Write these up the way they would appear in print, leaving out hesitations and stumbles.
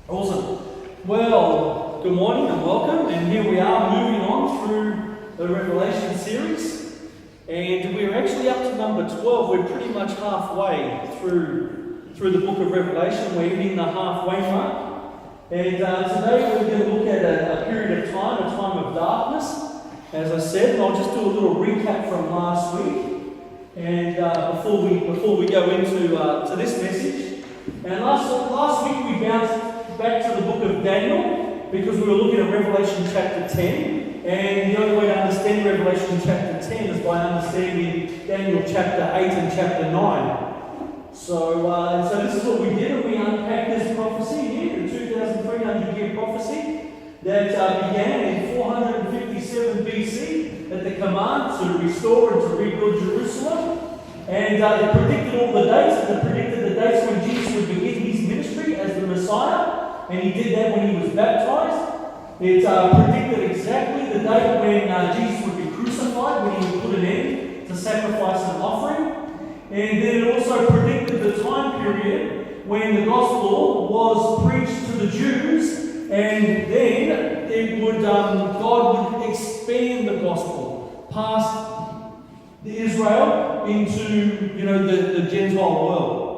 Awesome. Well, good morning and welcome. And here we are moving on through the Revelation series. And we're actually up to number 12. We're pretty much halfway through the book of Revelation. We're hitting the halfway mark. And today we're going to look at a period of time, a time of darkness. As I said, and I'll just do a little recap from last week. And before we go into to this message. And last week we bounced back to the book of Daniel, because we were looking at Revelation chapter 10, and the only way to understand Revelation chapter 10 is by understanding Daniel chapter 8 and chapter 9. So this is what we did, and we unpacked this prophecy here, the 2,300-year prophecy that began in 457 BC at the command to restore and to rebuild Jerusalem. And it predicted all the dates, and it predicted the dates when Jesus would begin his ministry as the Messiah. And he did that when he was baptized. It predicted exactly the date when Jesus would be crucified, when he would put an end to sacrifice and offering. And then it also predicted the time period when the gospel was preached to the Jews, and then it would God would expand the gospel past Israel into the Gentile world.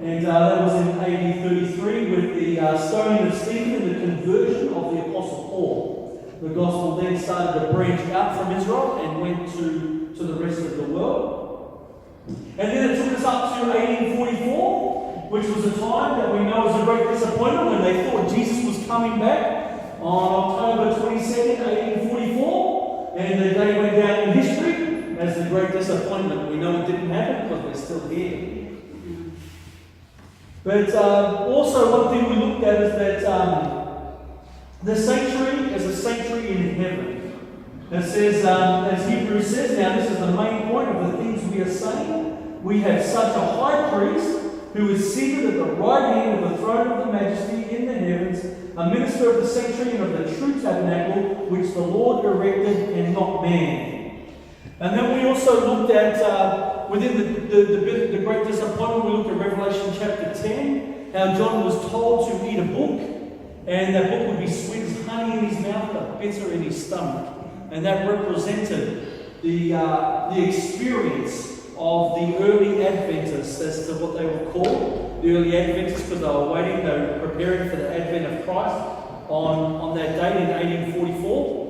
And that was in AD 33 with the stoning of Stephen and the conversion of the Apostle Paul. The gospel then started to branch out from Israel and went to the rest of the world. And then it took us up to 1844, which was a time that we know as a great disappointment when they thought Jesus was coming back on October 22nd, 1844. And the day went down in history as the great disappointment. We know it didn't happen because we're still here. But also one thing we looked at is that the sanctuary is a sanctuary in heaven. It says, as Hebrews says, now this is the main point of the things we are saying. We have such a high priest who is seated at the right hand of the throne of the majesty in the heavens, a minister of the sanctuary and of the true tabernacle, which the Lord erected and not man. And then we also looked at, within the great disappointment, we looked at Revelation chapter 10, how John was told to eat a book, and that book would be sweet as honey in his mouth, but bitter in his stomach. And that represented the experience of the early Adventists, as to what they were called. The early Adventists, because they were waiting, they were preparing for the advent of Christ on that date in 1844.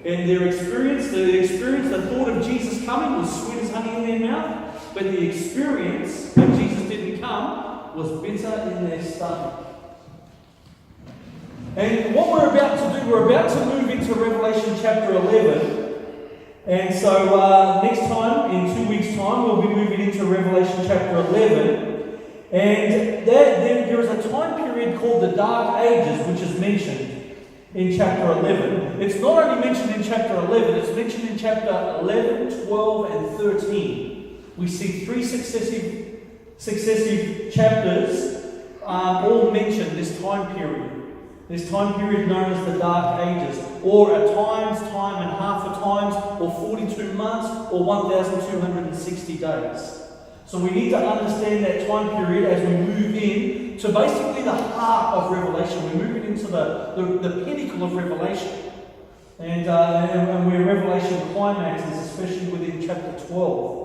And their experience, the thought of Jesus coming was sweet as honey in their mouth, but the experience when Jesus didn't come was bitter in their stomach. And what we're about to do, we're about to move into Revelation chapter 11. And so next time, in 2 weeks' time, we'll be moving into Revelation chapter 11. And there is a time period called the Dark Ages, which is mentioned in chapter 11. It's not only mentioned in chapter 11, it's mentioned in chapter 11, 12, and 13. We see three successive chapters all mention this time period. This time period known as the Dark Ages, or at times, time and half a times, or 42 months, or 1,260 days. So we need to understand that time period as we move in to basically the heart of Revelation. We're moving into the pinnacle of Revelation. And where Revelation climaxes, especially within chapter 12.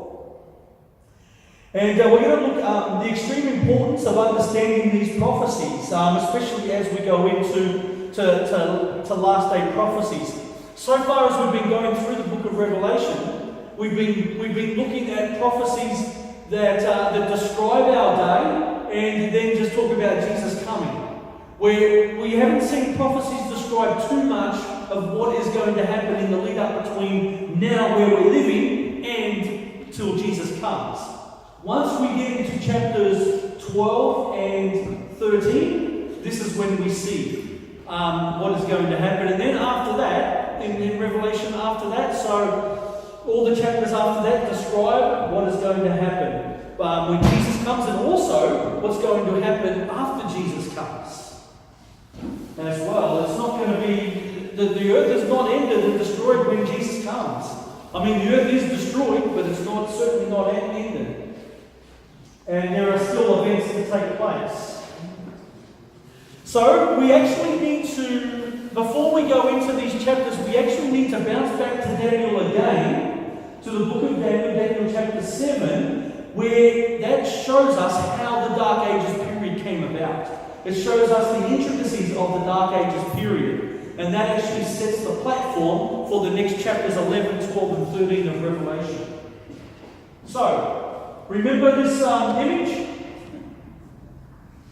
And we're going to look at the extreme importance of understanding these prophecies, especially as we go into to last day prophecies. So far as we've been going through the book of Revelation, we've been looking at prophecies that describe our day, and then just talk about Jesus coming. Where we haven't seen prophecies describe too much of what is going to happen in the lead up between now where we're living and till Jesus comes. Once we get into chapters 12 and 13, this is when we see what is going to happen. And then after that, in Revelation after that, so all the chapters after that describe what is going to happen when Jesus comes, and also what's going to happen after Jesus comes as well. It's not going to be, the earth is not ended and destroyed when Jesus comes. I mean, the earth is destroyed, but it's certainly not ended. And there are still events to take place. So we actually need to, before we go into these chapters, we actually need to bounce back to Daniel again, to the book of Daniel, Daniel chapter 7, where that shows us how the Dark Ages period came about. It shows us the intricacies of the Dark Ages period, and that actually sets the platform for the next chapters 11, 12, and 13 of Revelation. So, remember this image?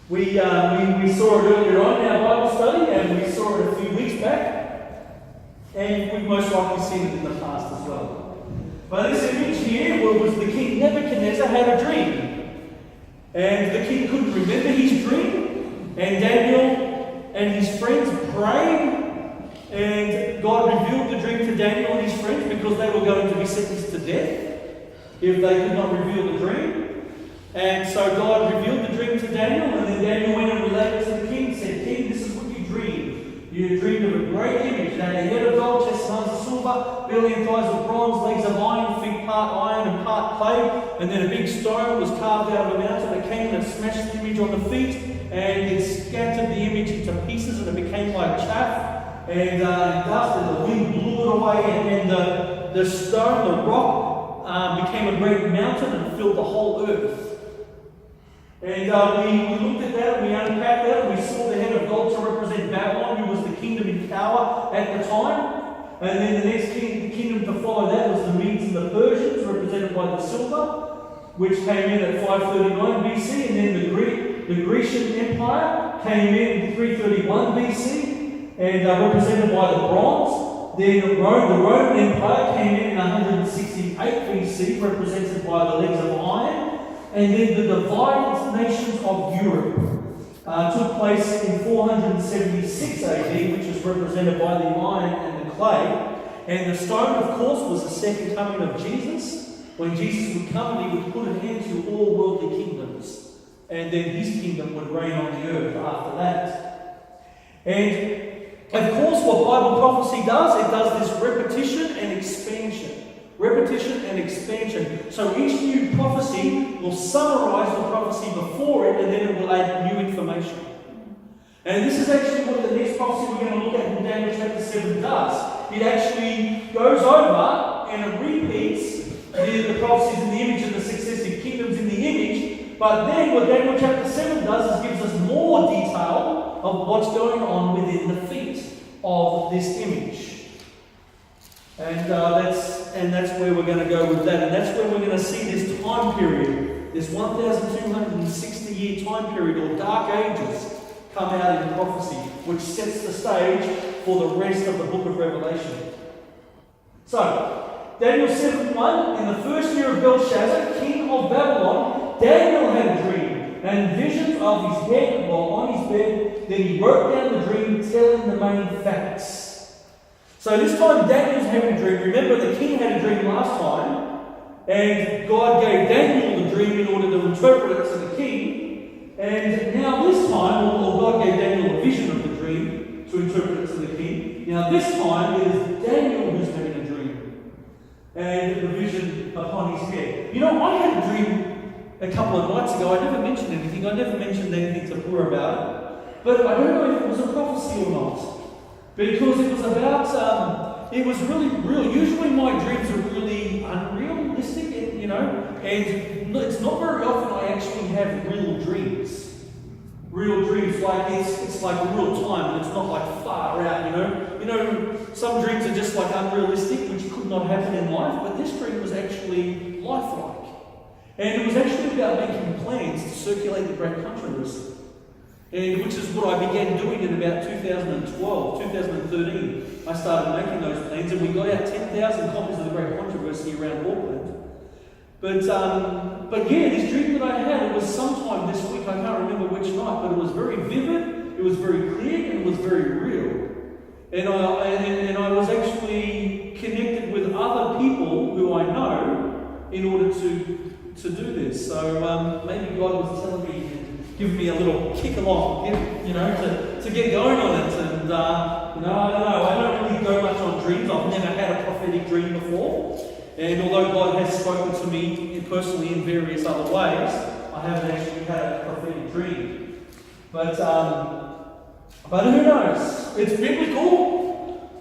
We saw it earlier on in our Bible study, and we saw it a few weeks back, and we've most likely seen it in the past as well. But this image here was the king Nebuchadnezzar had a dream, and the king couldn't remember his dream, and Daniel and his friends prayed, and God revealed the dream to Daniel and his friends because they were going to be sentenced to death if they could not reveal the dream. And so God revealed the dream to Daniel, and then Daniel went and related it to the king, said, "King, this is what you dreamed. You dreamed of a great image, that a head of gold, chest and arms of silver, belly and thighs of bronze, legs of iron, feet part iron and part clay, and then a big stone was carved out of a mountain that came and it smashed the image on the feet, and it scattered the image into pieces, and it became like chaff, and dust, and the wind blew it away, and the stone, the rock, became a great mountain and filled the whole earth." And we looked at that, and we unpacked that, and we saw the head of gold to represent Babylon, who was the kingdom in power at the time. And then the next kingdom to follow that was the Medes and the Persians, represented by the silver, which came in at 539 BC. And then the Grecian Empire came in 331 BC, and represented by the bronze. Then the Roman Empire came in 168 BC, represented by the legs of iron. And then the divided nations of Europe took place in 476 AD, which is represented by the iron and the clay. And the stone, of course, was the second coming of Jesus. When Jesus would come, he would put an end to all worldly kingdoms. And then his kingdom would reign on the earth after that. And of course, what Bible prophecy does, it does this repetition and expansion. Repetition and expansion. So each new prophecy will summarize the prophecy before it, and then it will add new information. And this is actually what the next prophecy we're going to look at in Daniel chapter 7 does. It actually goes over and it repeats the prophecies in the image and the successive kingdoms in the image. But then what Daniel chapter 7 does is gives us more detail of what's going on within the feet of this image. And that's where we're going to go with that. And that's where we're going to see this time period, this 1,260 year time period, or Dark Ages, come out in prophecy, which sets the stage for the rest of the book of Revelation. So, Daniel 7:1, in the first year of Belshazzar, king of Babylon, Daniel had a dream and visions of his head while on his bed. Then he wrote down the dream, telling the main facts. So this time Daniel's having a dream. Remember, the king had a dream last time, and God gave Daniel the dream in order to interpret it to the king. And now this time, or God gave Daniel a vision of the dream to interpret it to the king. Now this time it is Daniel who's having a dream, and the vision upon his head. You know, I had a dream a couple of nights ago. I never mentioned anything. I never mentioned anything to Pura about it. But I don't know if it was a prophecy or not. Because it was about, it was really real. Usually my dreams are really unrealistic, and it's not very often I actually have real dreams. Real dreams, like it's like real time, and it's not like far out, You know, some dreams are just like unrealistic, which could not happen in life, but this dream was actually lifelike. And it was actually about making plans to circulate the great controversy. And which is what I began doing in about 2012, 2013. I started making those plans, and we got out 10,000 copies of the Great Controversy around Auckland. But yeah, this dream that I had, it was sometime this week, I can't remember which night, but it was very vivid, it was very clear, and it was very real. And I was actually connected with other people who I know in order to do this. So maybe God was telling me, giving me a little kick along, to get going on it. And I don't know, I don't really go much on dreams. I've never had a prophetic dream before. And although God has spoken to me personally in various other ways, I haven't actually had a prophetic dream. But But who knows? It's biblical.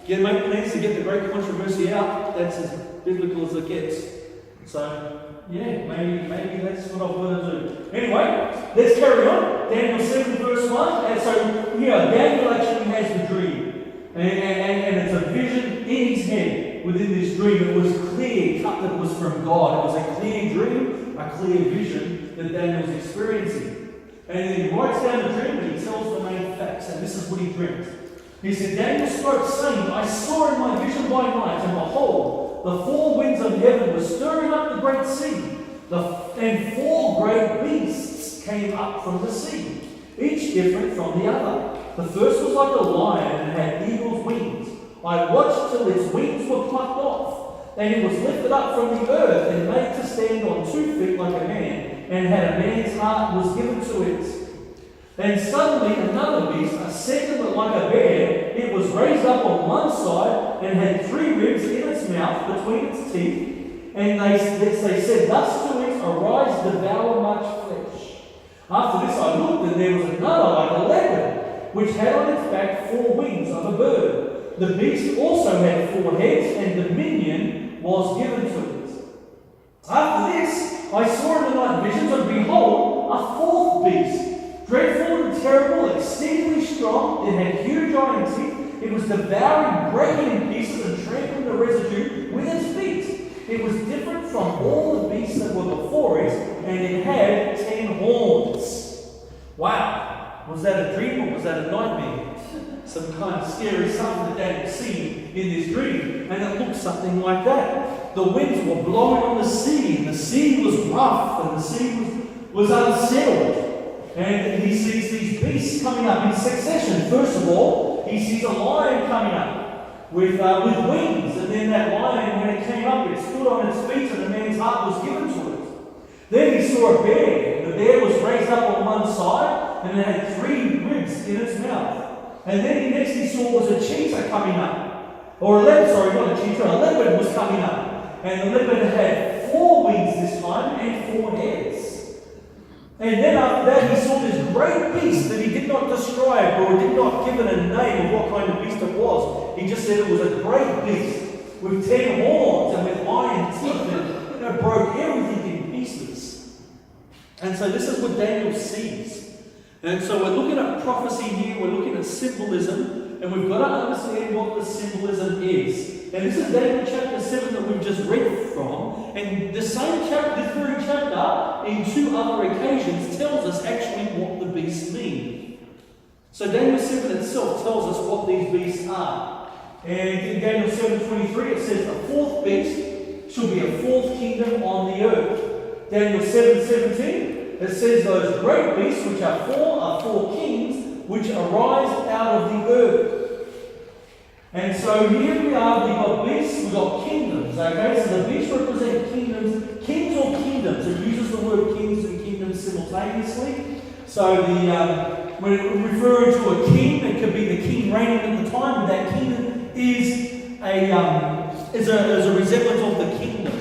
Make plans to get the great controversy out. That's as biblical as it gets. So, yeah, maybe that's what I've got to do. Anyway, let's carry on. Daniel 7 verse 1. And so, Daniel actually has the dream. And it's a vision in his head within this dream. It was clear cut that it was from God. It was a clear dream, a clear vision that Daniel was experiencing. And then he writes down the dream and he tells the main facts. And this is what he dreamt. He said, Daniel spoke, saying, I saw in my vision by night, and behold, the four winds of heaven were stirring up the great sea. And four great beasts came up from the sea, each different from the other. The first was like a lion and had eagle's wings. I watched till its wings were plucked off, and it was lifted up from the earth and made to stand on 2 feet like a man, and had a man's heart was given to it. Then suddenly another beast, a second like a bear, it was raised up on one side and had 3 ribs in its mouth between its teeth. And they said thus to it, arise, devour much flesh. After this I looked, and there was another like a leopard, which had on its back 4 wings of a bird. The beast also had 4 heads, and dominion was given to it. After this I saw in the night visions, and behold, a 4th beast, dreadful and terrible, exceedingly strong. It had huge iron teeth. It was devouring, breaking in pieces, and trampling the residue with its feet. It was different from all the beasts that were before it, and it had 10 horns. Wow. Was that a dream or was that a nightmare? Some kind of scary stuff that Daniel seen in this dream, and it looked something like that. The winds were blowing on the sea, and the sea was rough, and the sea was unsettled. And he sees these beasts coming up in succession. First of all, he sees a lion coming up with wings. And then that lion, when it came up, it stood on its feet and a man's heart was given to it. Then he saw a bear. The bear was raised up on one side and it had 3 ribs in its mouth. And then next he saw was a cheetah coming up. Or a leopard, sorry, not a cheetah, a leopard was coming up. And the leopard had 4 wings this time and 4 heads. And then after that he saw this great beast that he did not describe or did not give it a name of what kind of beast it was. He just said it was a great beast with 10 horns and with iron teeth that broke everything in pieces. And so this is what Daniel sees. And so we're looking at prophecy here, we're looking at symbolism, and we've got to understand what the symbolism is. And this is Daniel chapter 7 that we've just read from. And the same chapter, this very chapter, in 2 other occasions, tells us actually what the beasts mean. So Daniel 7 itself tells us what these beasts are. And in Daniel 7:23 it says, the 4th beast shall be a 4th kingdom on the earth. Daniel 7:17, it says those great beasts which are 4 kings which arise out of the earth. And so here we are, we've got beasts, we've got kingdoms, okay? So the beasts represent kingdoms, kings or kingdoms. It uses the word kings and kingdoms simultaneously. So when referring to a king, it could be the king reigning at the time, but that kingdom is a resemblance of the kingdom.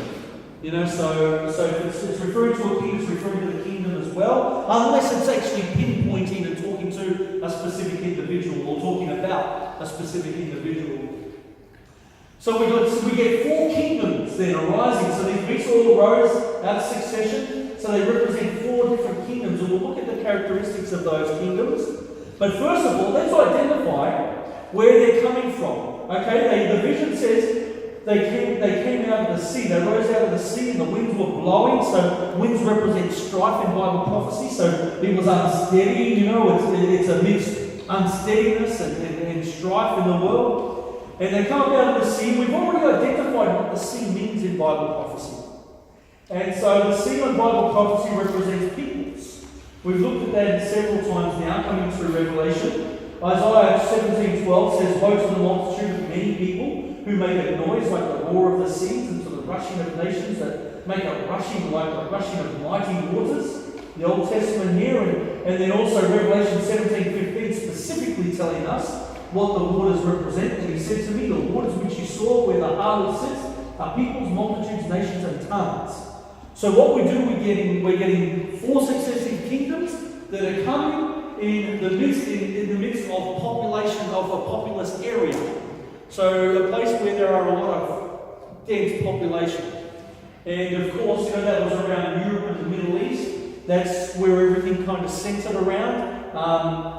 You know, so if it's referring to a king, it's referring to the kingdom as well, unless it's actually pinpointing and talking to a specific individual or talking about a specific individual. So we get 4 kingdoms then arising. So these beasts all arose out of succession. So they represent 4 different kingdoms, and we'll look at the characteristics of those kingdoms. But first of all, let's identify where they're coming from. Okay, the vision says they came out of the sea. They rose out of the sea, and the winds were blowing. So winds represent strife in Bible prophecy. So it was unsteady. You know, it's amidst unsteadiness and strife in the world. And they come up out of the sea. We've already identified what the sea means in Bible prophecy. And so the sea in Bible prophecy represents peoples. We've looked at that several times now, coming through Revelation. Isaiah 17:12 says, woe to the multitude of many people who make a noise like the roar of the seas, and to the rushing of nations that make a rushing like the rushing of mighty waters. The Old Testament here, and then also Revelation 17:15 specifically telling us what the waters represent. And he said to me, the waters which you saw where the harlot sits are peoples, multitudes, nations, and tongues. So what we do, we're getting 4 successive kingdoms that are coming, in the midst of population of a populous area. So a place where there are a lot of dense population. And of course, that was around Europe and the Middle East. That's where everything kind of centered around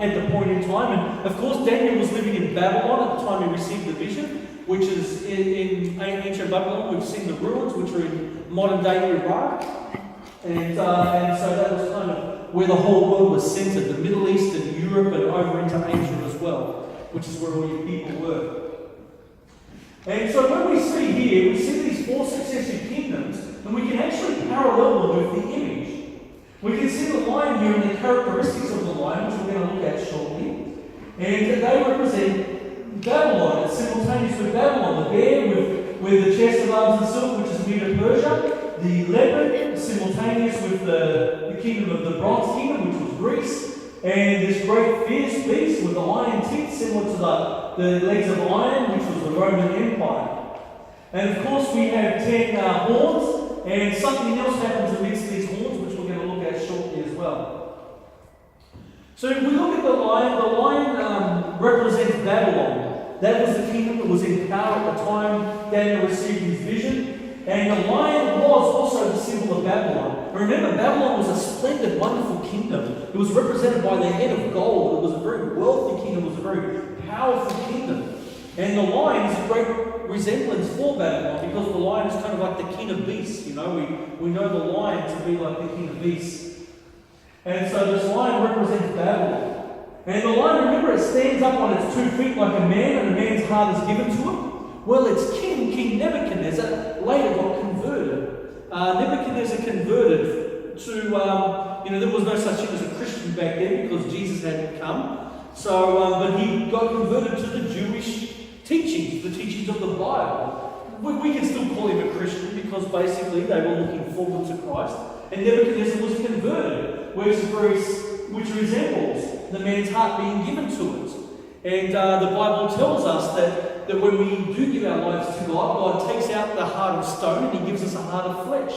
at the point in time. And of course, Daniel was living in Babylon at the time he received the vision, which is in ancient Babylon. We've seen the ruins, which are in modern day Iraq. And so that was kind of where the whole world was centered, the Middle East and Europe and over into Asia as well, which is where all your people were. And so when we see here, we see these 4 successive kingdoms, and we can actually parallel them with the image. We can see the lion here and the characteristics of the lion, which we're going to look at shortly. And they represent Babylon. It's simultaneous with Babylon. The bear with the chest of arms and silk, which is Medo-Persia. The leopard, simultaneous with the kingdom of the Bronze Kingdom, which was Greece. And this great fierce beast with the iron teeth, similar to the legs of iron, which was the Roman Empire. And of course we have 10 horns, and something else happens amidst these horns, which we're going to look at shortly as well. So if we look at the lion represents Babylon. That was the kingdom that was in power at the time Daniel received his vision. And the lion was also the symbol of Babylon. Remember, Babylon was a splendid, wonderful kingdom. It was represented by the head of gold. It was a very wealthy kingdom. It was a very powerful kingdom. And the lion is a great resemblance for Babylon, because the lion is kind of like the king of beasts. We know the lion to be like the king of beasts. And so this lion represents Babylon. And the lion, remember, it stands up on its 2 feet like a man, and a man's heart is given to it. Well, its King Nebuchadnezzar, later got converted. Nebuchadnezzar converted to, there was no such thing as a Christian back then because Jesus hadn't come. So, but he got converted to the Jewish teachings, the teachings of the Bible. We can still call him a Christian because basically they were looking forward to Christ. And Nebuchadnezzar was converted, which resembles the man's heart being given to it. And the Bible tells us that when we do give our lives to God, God takes out the heart of stone and he gives us a heart of flesh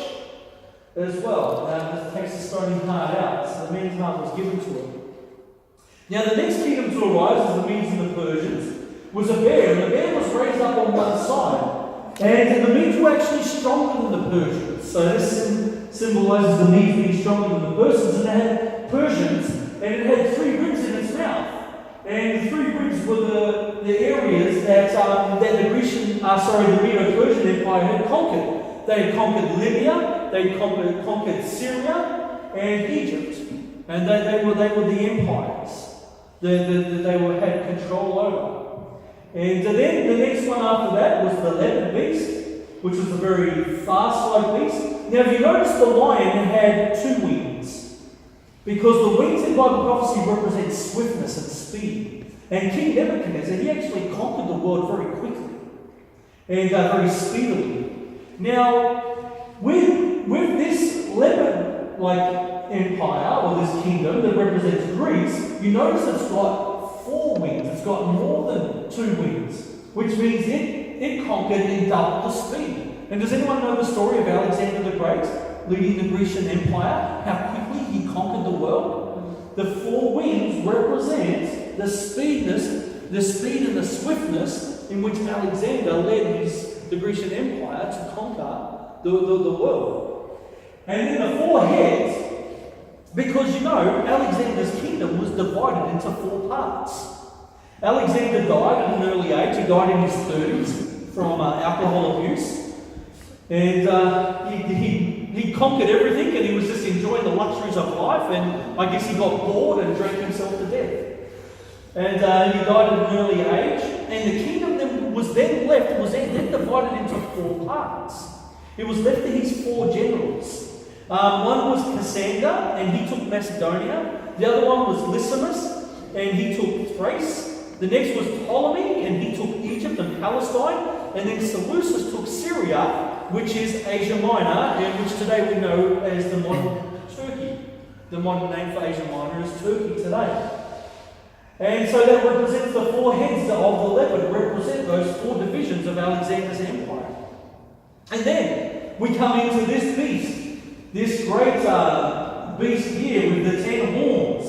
as well. He takes the stony heart out. So the man's heart was given to him. Now the next kingdom to arise, as the Medes and the Persians, was a bear. And the bear was raised up on one side. And the Medes were actually stronger than the Persians. So this symbolises the Medes being stronger than the Persians. And they had Persians, and it had 3 ribs in its mouth. And the 3 ribs were the areas that the Medo-Persian Empire had conquered. They had conquered Libya, they had conquered Syria, and Egypt. And they were the empires that they had control over. And then the next one after that was the leopard beast, which was a very fast-like beast. Now, if you notice, the lion had 2 wings. Because the wings in Bible prophecy represent swiftness and speed. And King Nebuchadnezzar, he actually conquered the world very quickly and very speedily. Now, with this leopard-like empire, or this kingdom that represents Greece, you notice it's got 4 wings. It's got more than 2 wings, which means it conquered in double the speed. And does anyone know the story of Alexander the Great leading the Grecian Empire? How quickly he conquered the world? The 4 wings represent the speed and the swiftness in which Alexander led the Grecian Empire to conquer the world. And then the 4 heads, because Alexander's kingdom was divided into 4 parts. Alexander died at an early age. He died in his 30s from alcohol abuse. And he conquered everything, and he was just enjoying the luxuries of life, and I guess he got bored and drank himself to death. And he died at an early age, and the kingdom that was then divided into 4 parts. It was left to his 4 generals. One was Cassander, and he took Macedonia. The other one was Lysimus, and he took Thrace. The next was Ptolemy, and he took Egypt and Palestine. And then Seleucus took Syria, which is Asia Minor, and which today we know as the modern Turkey. The modern name for Asia Minor is Turkey today. And so that represents the 4 heads of the leopard, represent those 4 divisions of Alexander's empire. And then we come into this beast, this great beast here with the 10 horns.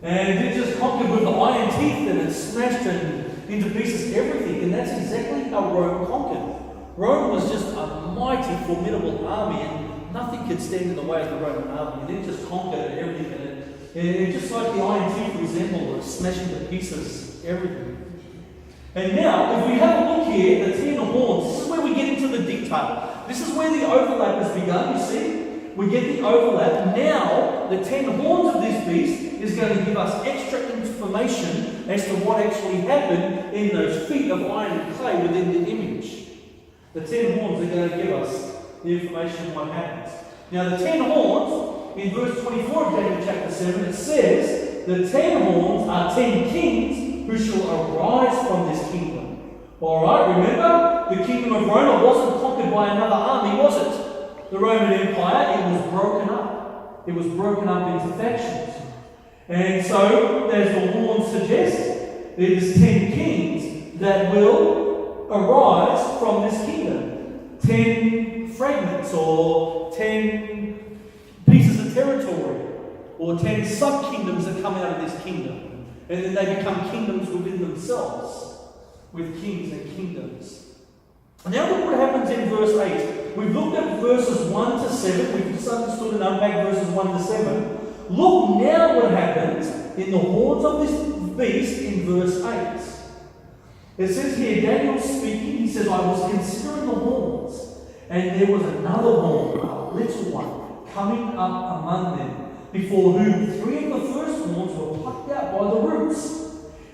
And it just conquered with the iron teeth, and it smashed into pieces everything. And that's exactly how Rome conquered. Rome was just a mighty, formidable army, and nothing could stand in the way of the Roman army. And it just conquered everything. And it just like the iron teeth resemble, it smashing to pieces everything. And now, if we have a look here, the 10 horns, this is where we get into the detail. This is where the overlap has begun, you see? We get the overlap. Now, the 10 horns of this beast is going to give us extra information as to what actually happened in those feet of iron and clay within the image. The 10 horns are going to give us the information of what happens. Now, the 10 horns, in verse 24 of Daniel chapter 7, it says, the 10 horns are 10 kings who shall arise from this kingdom. Alright, remember, the kingdom of Rome wasn't conquered by another army, was it? The Roman Empire, it was broken up. It was broken up into factions. And so, as the horns suggest, there's 10 kings that will arise from this kingdom. 10 fragments, or 10 pieces of territory, or 10 sub-kingdoms that come out of this kingdom. And then they become kingdoms within themselves, with kings and kingdoms. Now look what happens in verse 8. We've looked at verses 1 to 7. We've just understood and unpacked verses 1 to 7. Look now what happens in the horns of this beast in verse 8. It says here, Daniel speaking, he says, I was considering the horns, and there was another horn, a little one, coming up among them, before whom 3 of the first horns were plucked out by the roots.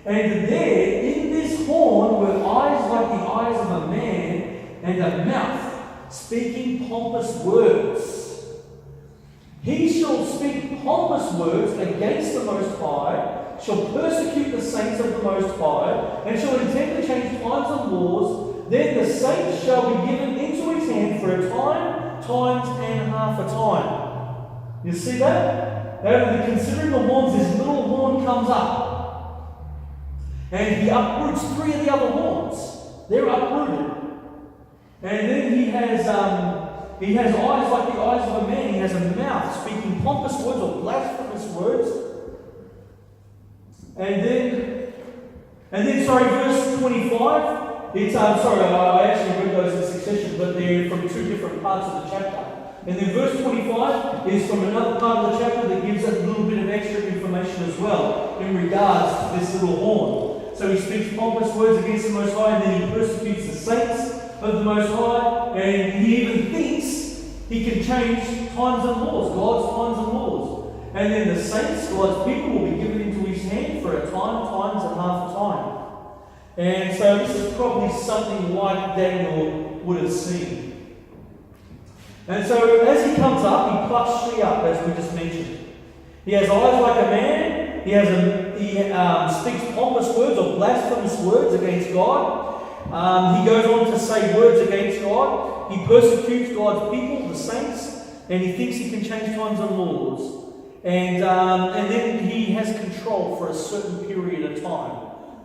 And there, in this horn, were eyes like the eyes of a man, and a mouth speaking pompous words. He shall speak pompous words against the Most High, shall persecute the saints of the Most High, and shall intend to change times and laws. Then the saints shall be given into his hand for a time, times, and half a time. You see that? Out of the considering the horns, this little horn comes up. And he uproots 3 of the other horns. They're uprooted. And then he has eyes like the eyes of a man. He has a mouth speaking pompous words or blasphemous words. And then verse 25. I actually read those in succession, but they're from 2 different parts of the chapter. And then verse 25 is from another part of the chapter that gives us a little bit of extra information as well in regards to this little horn. So he speaks pompous words against the Most High, and then he persecutes the saints of the Most High, and he even thinks he can change times and laws, God's times and laws. And then the saints, God's people, will be given into his hand for a time, times, and half a time. And so this is probably something like Daniel would have seen. And so as he comes up, he plucks 3 up, as we just mentioned. He has eyes like a man. He speaks pompous words or blasphemous words against God. He goes on to say words against God. He persecutes God's people, the saints, and he thinks he can change times and laws. And then he has control for a certain period of time,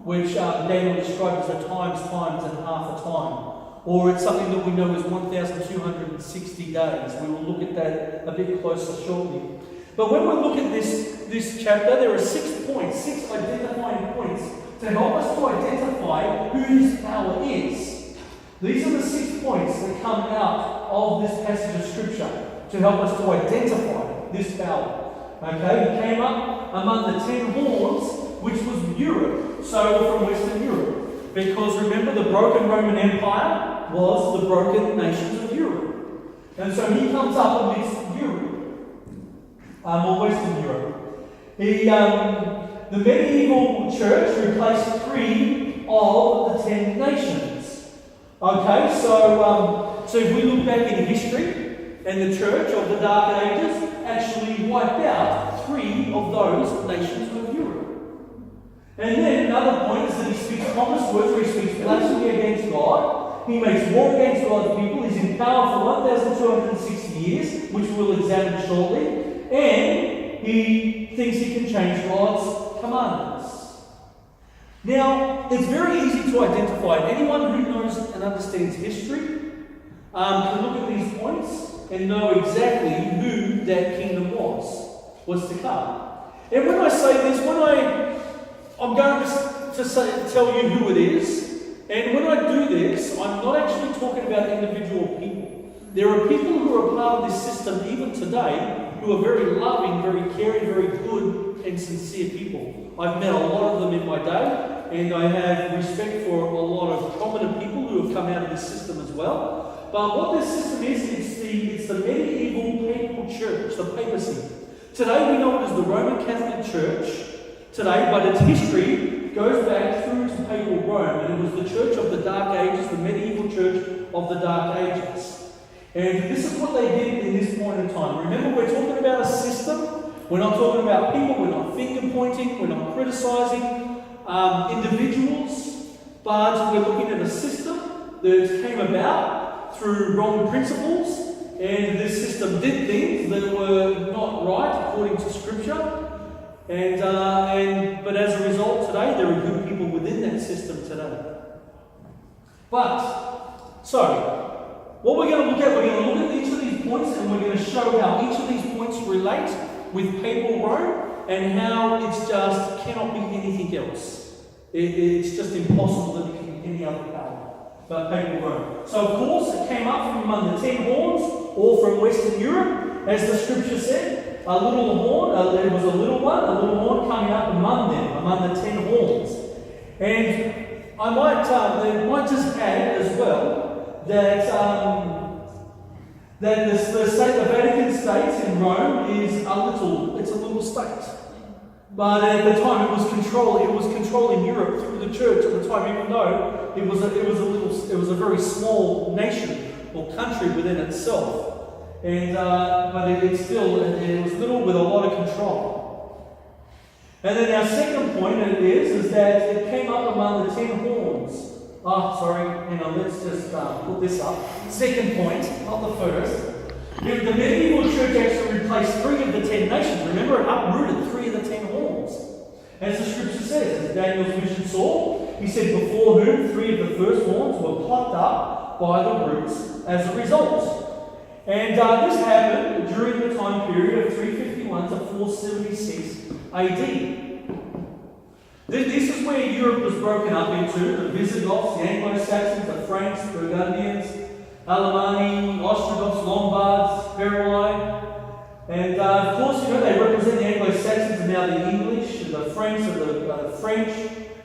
which Daniel describes as a times, and half a time. Or it's something that we know is 1,260 days. We will look at that a bit closer shortly. But when we look at this chapter, there are 6 points, 6 identifying points to help us to identify who this power is. These are the 6 points that come out of this passage of Scripture to help us to identify this power. Okay, he came up among the 10 horns, which was Europe, so from Western Europe. Because remember, the broken Roman Empire was the broken nations of Europe. And so he comes up amidst Europe, or Western Europe. The medieval church replaced 3 of the 10 nations. Okay, so if we look back in history, and the church of the Dark Ages actually wiped out 3 of those nations of Europe. And then another point is that he speaks pompous words, where he speaks blasphemy against God. He makes war against God's people. He's in power for 1,260 years, which we'll examine shortly. And he thinks he can change God's commandments. Now, it's very easy to identify. Anyone who knows and understands history can look at these points and know exactly who that kingdom was to come. And when I say this, I'm going to tell you who it is, and when I do this, I'm not actually talking about individual people. There are people who are part of this system even today who are very loving, very caring, very good and sincere people. I've met a lot of them in my day, and I have respect for a lot of prominent people who have come out of this system as well. But what this system is, it's the medieval papal church, the papacy. Today we know it as the Roman Catholic Church today, but its history goes back through to papal Rome, and it was the church of the Dark Ages, the medieval church of the Dark Ages. And this is what they did in this point in time. Remember, we're talking about a system. We're not talking about people. We're not finger pointing. We're not criticising individuals. But we're looking at a system that came about through wrong principles. And this system did things that were not right according to Scripture. But as a result today, there are good people within that system today. What we're going to look at each of these points, and we're going to show how each of these points relate with papal Rome, and how it's just cannot be anything else. It's just impossible that it can be any other power but papal Rome. So of course it came up from among the 10 horns, all from Western Europe, as the Scripture said. A little horn, there was a little horn coming up among them, among the 10 horns. And I might just add as well that the Vatican State in Rome is a little state. But at the time it was controlling Europe through the church at the time, even though it was a very small nation or country within itself. But it was little with a lot of control. And then our second point is that it came up among the 10 horns. Let's just put this up. Second point, not the first. The medieval church actually replaced 3 of the 10 nations. Remember, it uprooted 3 of the 10 horns. As the Scripture says, as Daniel's vision saw, he said, before whom 3 of the first horns were plucked up by the roots as a result. And this happened during the time period of 351 to 476 AD. This is where Europe was broken up into: the Visigoths, the Anglo-Saxons, the Franks, Burgundians, Alemanni, Ostrogoths, Lombards, Heruli. And of course, they represent the Anglo-Saxons and now the English, the Franks are the French,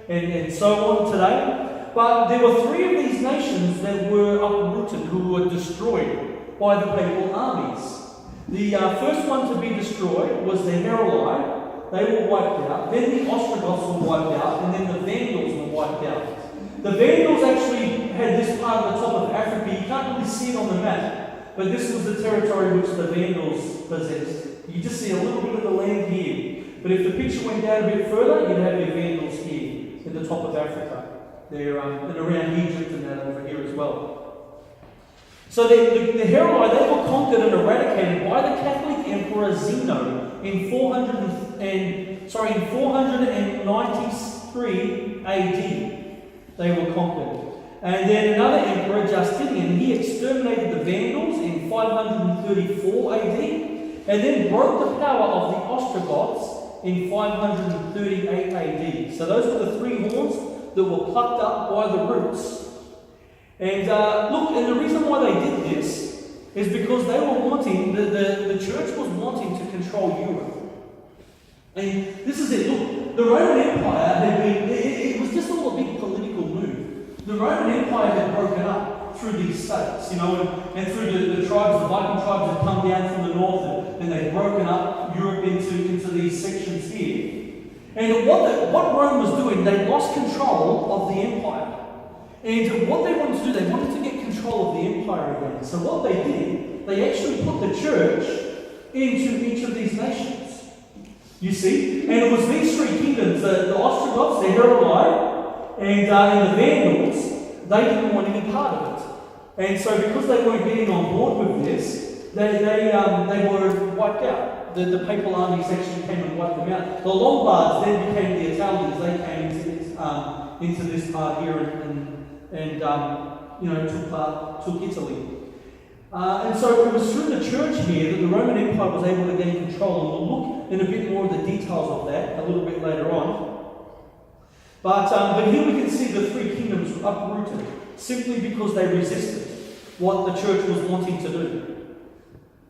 and so on today. But there were 3 of these nations that were uprooted, who were destroyed by the papal armies. The first one to be destroyed was the Heruli. They were wiped out. Then the Ostrogoths were wiped out, and then the Vandals were wiped out. The Vandals actually had this part of the top of Africa. You can't really see it on the map, but this was the territory which the Vandals possessed. You just see a little bit of the land here. But if the picture went down a bit further, you'd have the Vandals here, at the top of Africa. They're and around Egypt and that over here as well. So the Heruli, they were conquered and eradicated by the Catholic Emperor Zeno in 493 AD. They were conquered. And then another emperor, Justinian, he exterminated the Vandals in 534 AD, and then broke the power of the Ostrogoths in 538 AD. So those were the 3 horns that were plucked up by the roots. And and the reason why they did this is because they were wanting, the church was wanting to control Europe. And this is it. Look, the Roman Empire had been, it was just all a big political move. The Roman Empire had broken up through these states, and through the tribes, the Viking tribes had come down from the north, and they'd broken up Europe into these sections here. And what Rome was doing, they lost control of the empire. And what they wanted to do, they wanted to get control of the empire again. So what they did, they actually put the church into each of these nations. You see? And it was these 3 kingdoms, the Ostrogoths, the Heruli, and the Vandals, they didn't want any part of it. And so because they weren't getting on board with this, they were wiped out. The papal armies actually came and wiped them out. The Lombards then became the Italians. They came into this part here and took Italy. And so it was through the church here that the Roman Empire was able to gain control, and we'll look in a bit more of the details of that a little bit later on. But here we can see the three kingdoms uprooted simply because they resisted what the church was wanting to do.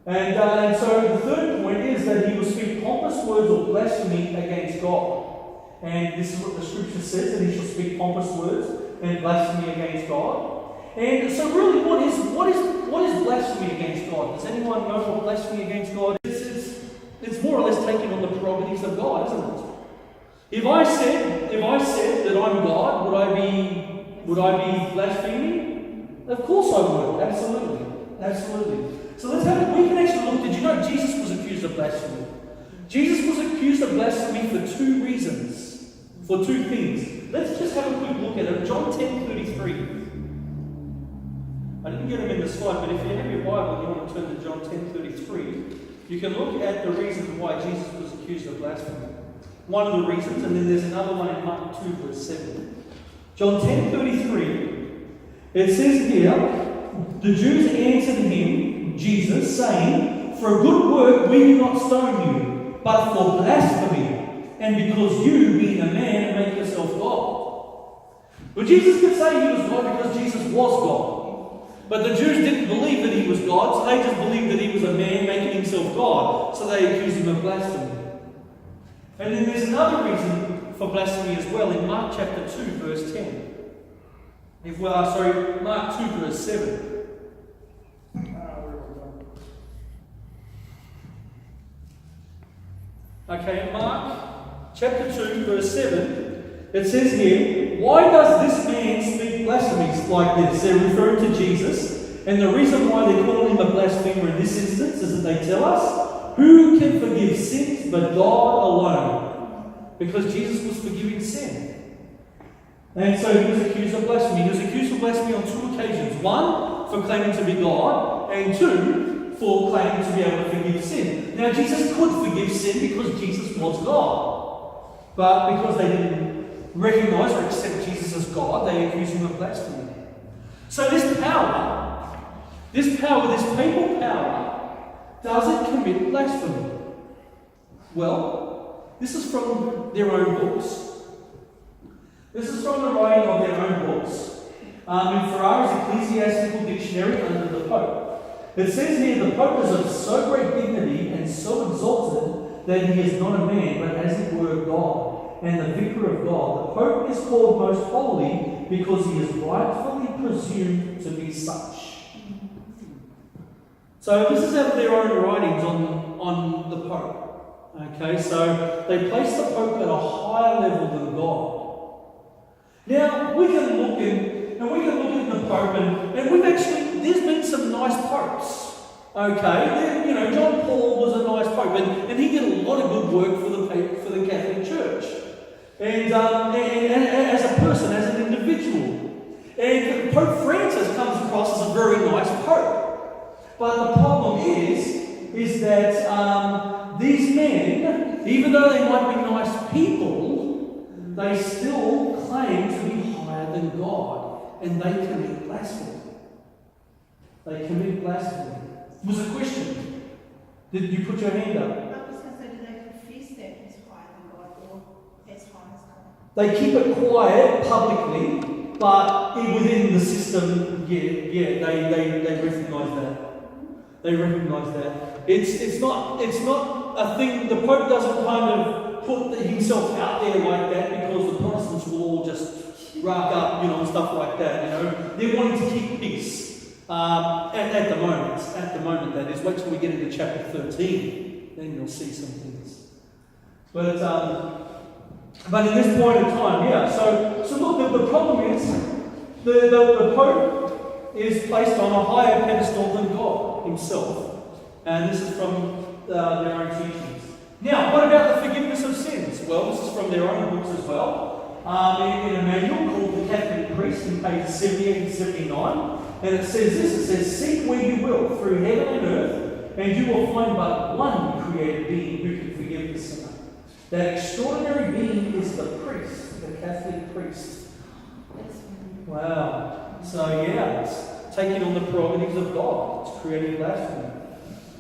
And so the third point is that he will speak pompous words or blasphemy against God. And this is what the scripture says, that he shall speak pompous words and blasphemy against God. And so really, what is blasphemy against God? Does anyone know what blasphemy against God is? It's more or less taking on the prerogatives of God, isn't it? If I said that I'm God, would I be blaspheming? Of course I would. Absolutely. So we can actually look. Did you know Jesus was accused of blasphemy? Jesus was accused of blasphemy for two reasons, for two things. Let's just have a quick look at it. John 10:33. I didn't get them in the slide, but if you have your Bible and you want to turn to John 10:33, you can look at the reason why Jesus was accused of blasphemy. One of the reasons, and then there's another one in Mark 2, verse 7. John 10:33, it says here, the Jews answered him, Jesus, saying, for a good work we do not stone you, but for blasphemy, and because you, being a man, make yourself God. Well, Jesus could say he was God because Jesus was God. But the Jews didn't believe that he was God, so they just believed that he was a man making himself God. So they accused him of blasphemy. And then there's another reason for blasphemy as well in Mark chapter 2, verse 10. Mark 2, verse 7. Okay, in Mark chapter 2, verse 7, it says here, why does this man speak blasphemies like this? They're referring to Jesus, and the reason why they call him a blasphemer in this instance is that they tell us, who can forgive sins but God alone? Because Jesus was forgiving sin. And so he was accused of blasphemy. He was accused of blasphemy on two occasions. One, for claiming to be God, and two, for claiming to be able to forgive sin. Now, Jesus could forgive sin because Jesus was God. But because they didn't recognize or accept Jesus as God, they accused him of blasphemy. So this papal power, does it commit blasphemy? Well, this is from their own books. This is from the writing of their own books. In Ferrari's Ecclesiastical Dictionary under the Pope. It says here, the Pope is of so great dignity and so exalted that he is not a man, but as it were God, and the vicar of God. The Pope is called most holy because he is rightfully presumed to be such. So this is out of their own writings on the Pope. Okay, so they place the Pope at a higher level than God. Now, we can look at the Pope, and we've actually, there's been some nice popes. Okay, John Paul was a nice Pope, and he did a lot of good work for the Catholic Church. And as a person, as an individual. And Pope Francis comes across as a very nice Pope. But the problem is that these men, even though they might be nice people, they still claim to be higher than God, and they commit blasphemy. Was a question? Did you put your hand up? I was going to say, do they confess that he's higher than God or as high as God? They keep it quiet publicly, but within the system, they recognise that. They recognise that. It's not a thing. The Pope doesn't kind of put himself out there like that because the Protestants will all just rack up, and stuff like that. They're wanting to keep peace at the moment. At the moment, that is. Wait till we get into chapter 13, then you'll see some things. But in this point in time, So look, the problem is the Pope is placed on a higher pedestal than God himself, and this is from their own teachings. Now, what about the forgiveness of sins? Well, this is from their own books as well. In a manual called The Catholic Priest, in pages 78 and 79, and it says this: it says, "Seek where you will through heaven and earth, and you will find but one created being who can forgive the sinner. That extraordinary being is the priest, the Catholic priest." Wow. So taking on the prerogatives of God. It's creating blasphemy.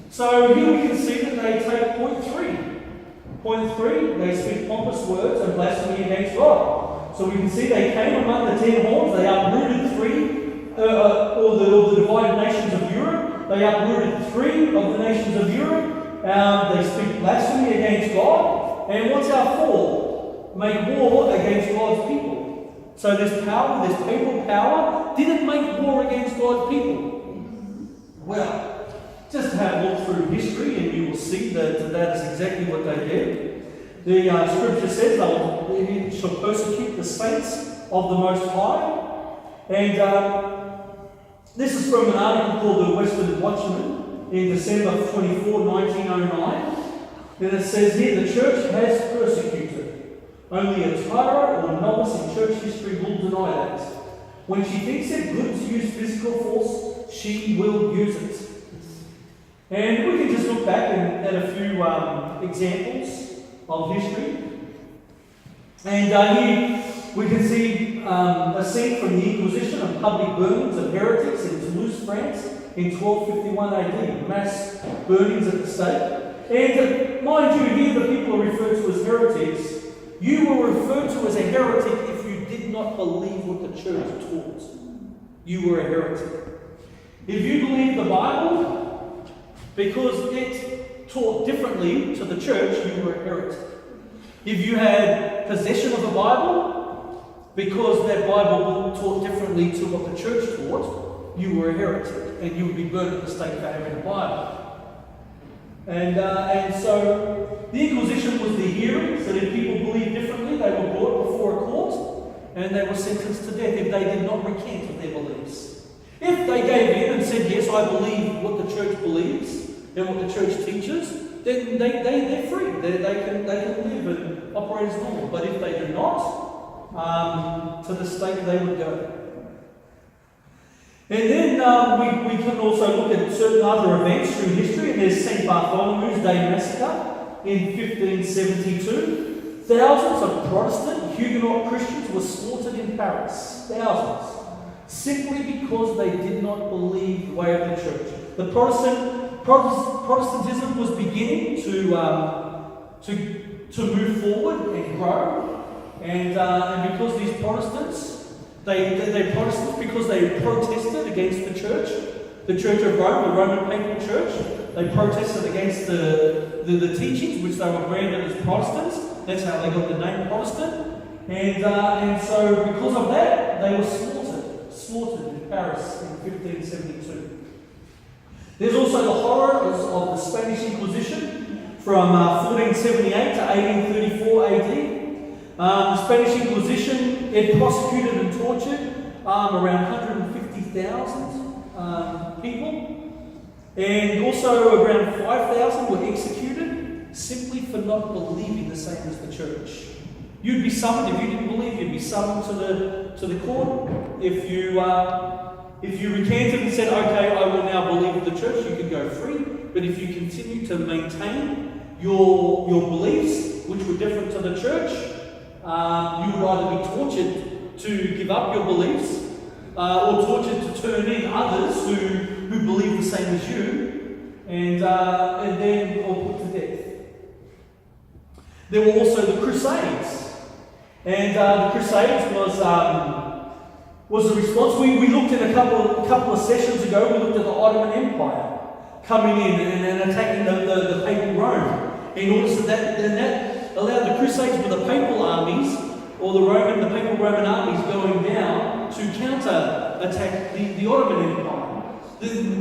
So here we can see that they take point 3. Point 3, they speak pompous words and blasphemy against God. So we can see they came among the 10 horns, they uprooted 3, or the divided nations of Europe. They uprooted 3 of the nations of Europe. They speak blasphemy against God. And what's our fall? Make war against God's people. So this power, this papal power, didn't make war against God's people. Well, just have a look through history and you will see that that is exactly what they did. The scripture says they shall persecute the saints of the Most High. And this is from an article called The Western Watchman in December 24, 1909. And it says here, the church has persecuted. Only a tyro or novice in church history will deny that. When she thinks it good to use physical force, she will use it. And we can just look back at a few examples of history. And here we can see a scene from the Inquisition of public burnings of heretics in Toulouse, France in 1251 AD. Mass burnings at the stake. And mind you, here the people are referred to as heretics. You were referred to as a heretic if you did not believe what the church taught. You were a heretic. If you believed the Bible, because it taught differently to the church, you were a heretic. If you had possession of the Bible, because that Bible taught differently to what the church taught, you were a heretic, and you would be burned at the stake for having a Bible. And so the Inquisition was the hearing, so that if people believed differently, they were brought before a court, and they were sentenced to death if they did not recant of their beliefs. If they gave in and said, yes, I believe what the church believes and what the church teaches, then they're free. They can live and operate as normal. But if they do not, to the stake they would go. And then we can also look at certain other events through history. And there's St. Bartholomew's Day Massacre in 1572. Thousands of Protestant Huguenot Christians were slaughtered in Paris. Thousands. Simply because they did not believe the way of the church. The Protestantism was beginning to move forward and grow, and because these Protestants, they're Protestants because they protested against the Church of Rome, the Roman Papal Church. They protested against the teachings which they were branded as Protestants. That's how they got the name Protestant, and so because of that, they were slaughtered in Paris in 1572. There's also the horrors of the Spanish Inquisition from 1478 to 1834 AD. The Spanish Inquisition, it prosecuted and tortured around 150,000 people, and also around 5,000 were executed simply for not believing the same as the church. You'd be summoned, if you didn't believe, you'd be summoned to the court. If you recanted and said, okay, I will now believe the church, you could go free. But if you continue to maintain your beliefs, which were different to the church, you would either be tortured to give up your beliefs, or tortured to turn in others who believe the same as you, and then or put to death. There were also the Crusades. And the Crusades was a response. We looked at a couple of sessions ago. We looked at the Ottoman Empire coming in and attacking the papal Rome. In order so that allowed the Crusades with the papal armies or the papal Roman armies going down to counter attack the Ottoman Empire.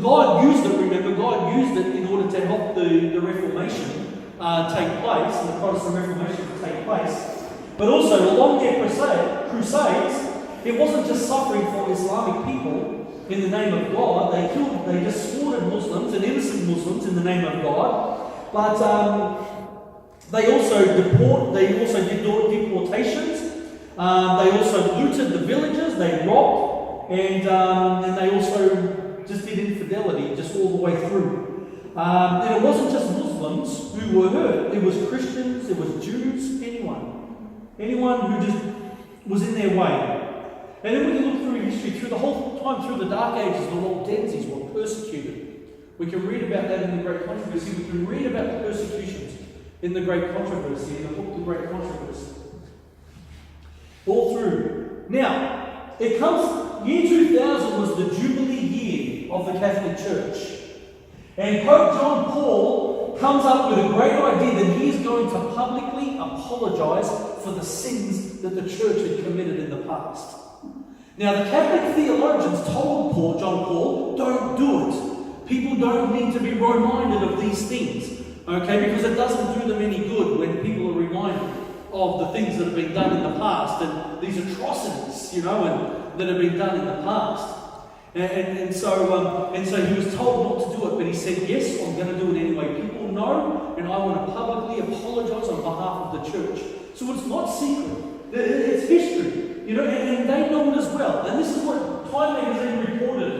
God used it. Remember, God used it in order to help the Reformation take place, and the Protestant Reformation to take place. But also, along their crusades, it wasn't just suffering for Islamic people in the name of God. They just slaughtered Muslims and innocent Muslims in the name of God. But they also did deportations. They also looted the villages. They robbed, and they also just did infidelity just all the way through. And it wasn't just Muslims who were hurt. It was Christians. It was Jews. Anyone who just was in their way. And then we can look through history, through the whole time, through the Dark Ages, the Waldenses were persecuted. We can read about that in the Great Controversy. We can read about the persecutions in the Great Controversy, in the book The Great Controversy. All through. Now, it comes, year 2000 was the Jubilee year of the Catholic Church. And Pope John Paul comes up with a great idea that he is going to publicly apologise for the sins that the church had committed in the past. Now, the Catholic theologians told John Paul, don't do it. People don't need to be reminded of these things, okay? Because it doesn't do them any good when people are reminded of the things that have been done in the past and these atrocities, and that have been done in the past. And so he was told not to do it, but he said, yes, I'm going to do it anyway. People know, and I want to publicly apologise on behalf of the church. So it's not secret. It's history, and they know it as well. And this is what Time magazine reported.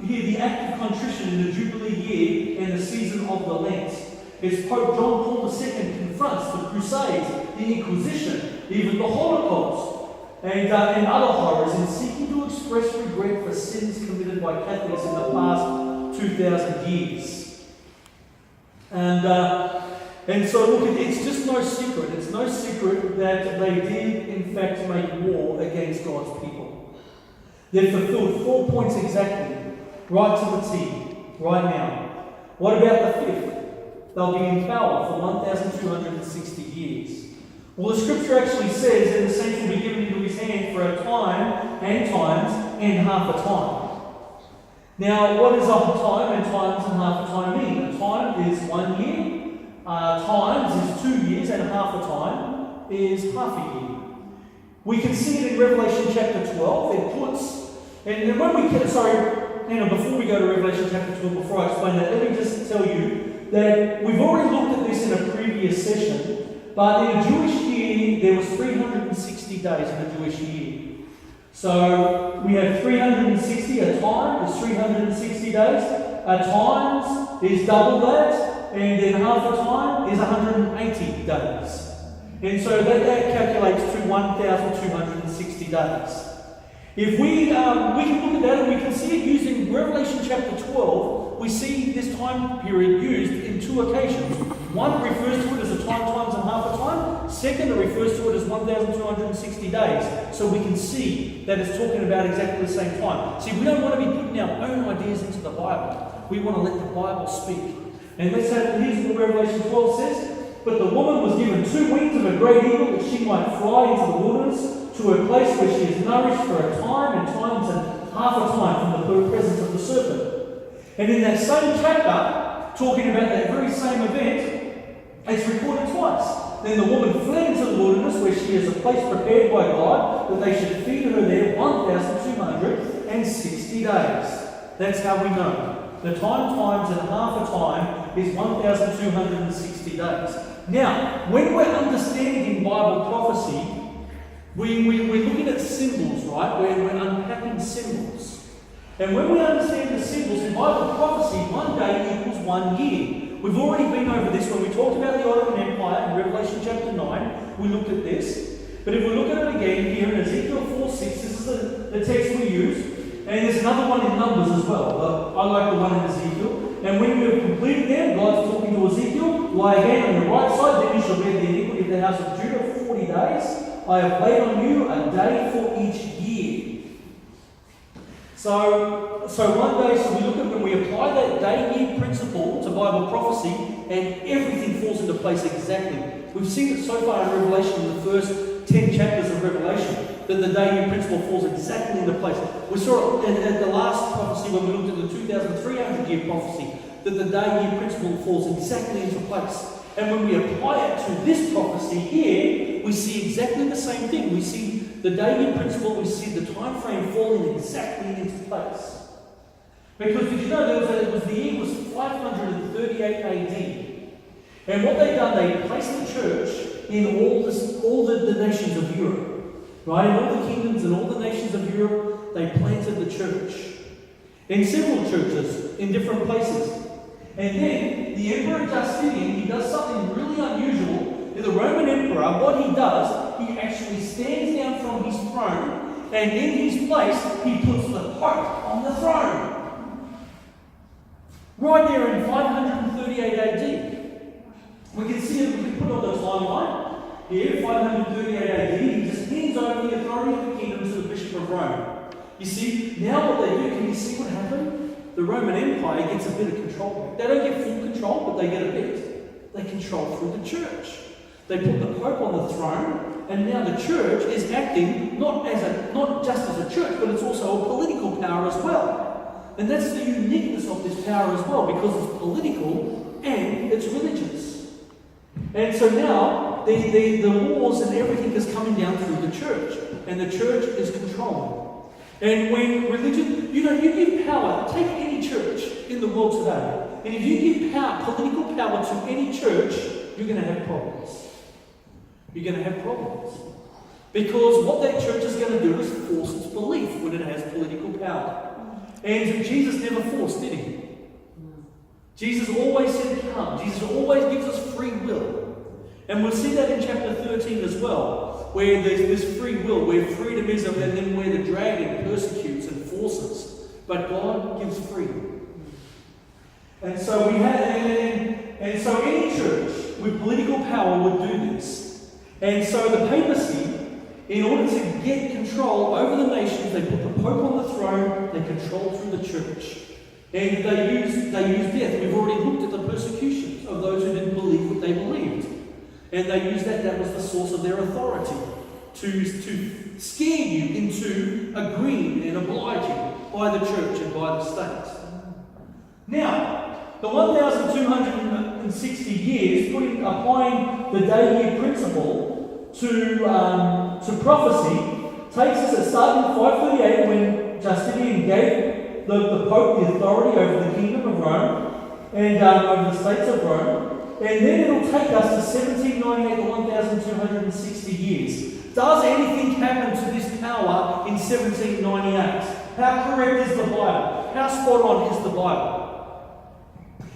Here, the act of contrition in the Jubilee year and the season of the Lent. As Pope John Paul II confronts the Crusades, the Inquisition, even the Holocaust, and other horrors in seeking to express regret for sins committed by Catholics in the past 2,000 years. And so look, it's just no secret. It's no secret that they did in fact make war against God's people. They've fulfilled 4 points exactly, right to the T, right now. What about the fifth? They'll be in power for 1,260 years. Well, the scripture actually says that the saints will be given into his hand for a time and times and half a time. Now, what does a time and times and half a time mean? A time is 1 year, times is 2 years, and half a time is half a year. We can see it in Revelation chapter 12. It puts, and when we can, before we go to Revelation chapter 12, before I explain that, let me just tell you that we've already looked at this in a previous session. But in a Jewish year, there was 360 days in a Jewish year. So we have 360, a time is 360 days, a times is double that, and then half a time is 180 days. And so that calculates to 1,260 days. If we can look at that and we can see it used in Revelation chapter 12, we see this time period used in 2 occasions. One refers to it as a time, times, and half a time. Second, it refers to it as 1,260 days. So we can see that it's talking about exactly the same time. See, we don't want to be putting our own ideas into the Bible. We want to let the Bible speak. And let's have, here's what Revelation 12 says. But the woman was given 2 wings of a great eagle that she might fly into the wilderness to a place where she is nourished for a time and times and half a time from the presence of the serpent. And in that same chapter, talking about that very same event, it's recorded twice. Then the woman fled into the wilderness where she has a place prepared by God that they should feed her there 1,260 days. That's how we know. The time, times, and half a time is 1,260 days. Now, when we're understanding Bible prophecy, we're looking at symbols, right? We're unpacking symbols. And when we understand the symbols in Bible prophecy, 1 day equals 1 year. We've already been over this when we talked about the Ottoman Empire in Revelation chapter 9. We looked at this. But if we look at it again here in Ezekiel 4:6, this is the text we use. And there's another one in Numbers as well. But I like the one in Ezekiel. And when we have completed them, God's talking to Ezekiel, lie again on your right side, then you shall bear the iniquity of the house of Judah 40 days. I have laid on you a day for each year. So 1 day, so we look at when we apply that day-year principle to Bible prophecy, and everything falls into place exactly. We've seen it so far in Revelation, in the first 10 chapters of Revelation, that the day-year principle falls exactly into place. We saw it at the last prophecy when we looked at the 2,300-year prophecy, that the day-year principle falls exactly into place. And when we apply it to this prophecy here, we see exactly the same thing. We see the day-year principle, we see the time frame falling exactly into place. Because did you know the year was 538 AD. And what they've done, they placed the church in all the nations of Europe. Right? In all the kingdoms and all the nations of Europe, they planted the church. In several churches, in different places. And then, the Emperor Justinian, he does something really unusual. The the Roman emperor, what he does, he actually stands down from his throne, and in his place, he puts the Pope on the throne. Right there in 538 AD. We can see it, we can put it on the timeline. Here, 538 AD, he just hands over the authority of the kingdom to the Bishop of Rome. You see, now what they do, can you see what happened? The Roman Empire gets a bit of control. They don't get full control, but they get a bit. They control through the church. They put the Pope on the throne, and now the church is acting not just as a church, but it's also a political power as well. And that's the uniqueness of this power as well, because it's political and it's religious. And so now the laws and everything is coming down through the church, and the church is controlling. And when religion, you give power, take any church in the world today, and if you give political power to any church, you're going to have problems. You're going to have problems. Because what that church is going to do is force its belief when it has political power. And Jesus never forced, did he? Jesus always said, come. Jesus always gives us free will. And we'll see that in chapter 13 as well, where there's this free will, where freedom is, and then where the dragon persecutes and forces. But God gives freedom. And so so any church with political power would do this. And so the papacy, in order to get control over the nations, they put the Pope on the throne, they control through the church. And they use death. We've already looked at the persecutions of those who didn't believe what they believed. And they used that was the source of their authority, to scare you into agreeing and obliging by the church and by the state. Now, the 1,260 years, applying the day-year principle to prophecy, takes us at starting 538 when Justinian gave the Pope the authority over the kingdom of Rome and over the states of Rome. And then it'll take us to 1798 to 1,260 years. Does anything happen to this power in 1798? How correct is the Bible? How spot on is the Bible?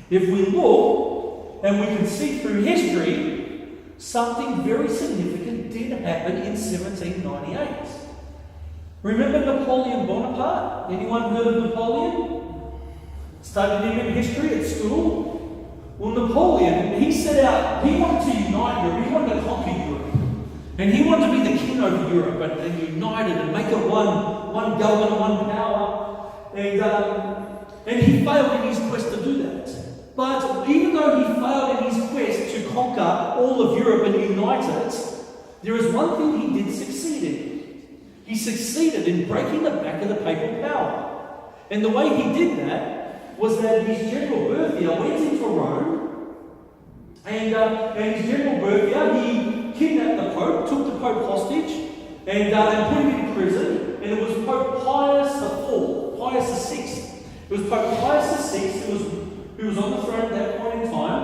If we look, and we can see through history, something very significant did happen in 1798. Remember Napoleon Bonaparte? Anyone heard of Napoleon? Studied him in history at school? Well, Napoleon, he set out, he wanted to unite Europe, he wanted to conquer Europe. And he wanted to be the king over Europe and unite it and make it one government, one power. And he failed in his quest to do that. But even though he failed in his quest to conquer all of Europe and unite it, there is one thing he did succeed in. He succeeded in breaking the back of the papal power. And the way he did that was that his general Berthier went into Rome, and his general Berthier, he kidnapped the Pope, took the Pope hostage, and put him in prison. And it was Pope Pius VI. It was Pope Pius VI who was on the throne at that point in time.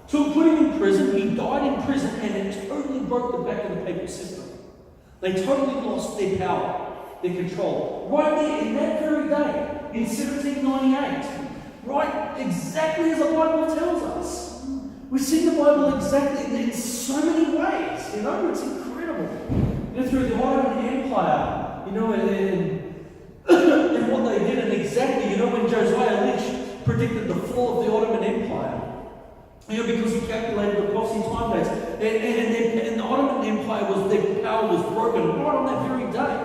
Put him in prison. He died in prison, and it totally broke the back of the papal system. They totally lost their power, their control. Right there, in that very day, in 1798, right, exactly as the Bible tells us. We see the Bible exactly in so many ways. It's incredible. Through the Ottoman Empire, and what they did, and exactly, when Josiah Lynch predicted the fall of the Ottoman Empire, because he calculated the prophecy time dates, and the Ottoman Empire their power was broken right on that very day.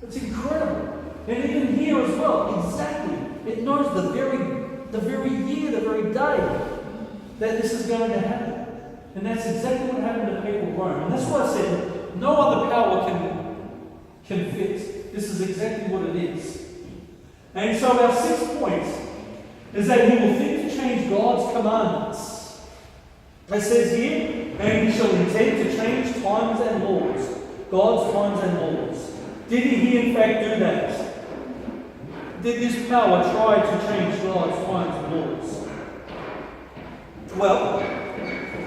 It's incredible. And even here as well, exactly. It knows the very year, the very day that this is going to happen. And that's exactly what happened to people of Rome. And that's why I said no other power can fit. This is exactly what it is. And so our 6th point is that he will think to change God's commandments. It says here, and he shall intend to change times and laws. God's times and laws. Did he in fact do that? Did this power try to change God's times and laws? Well,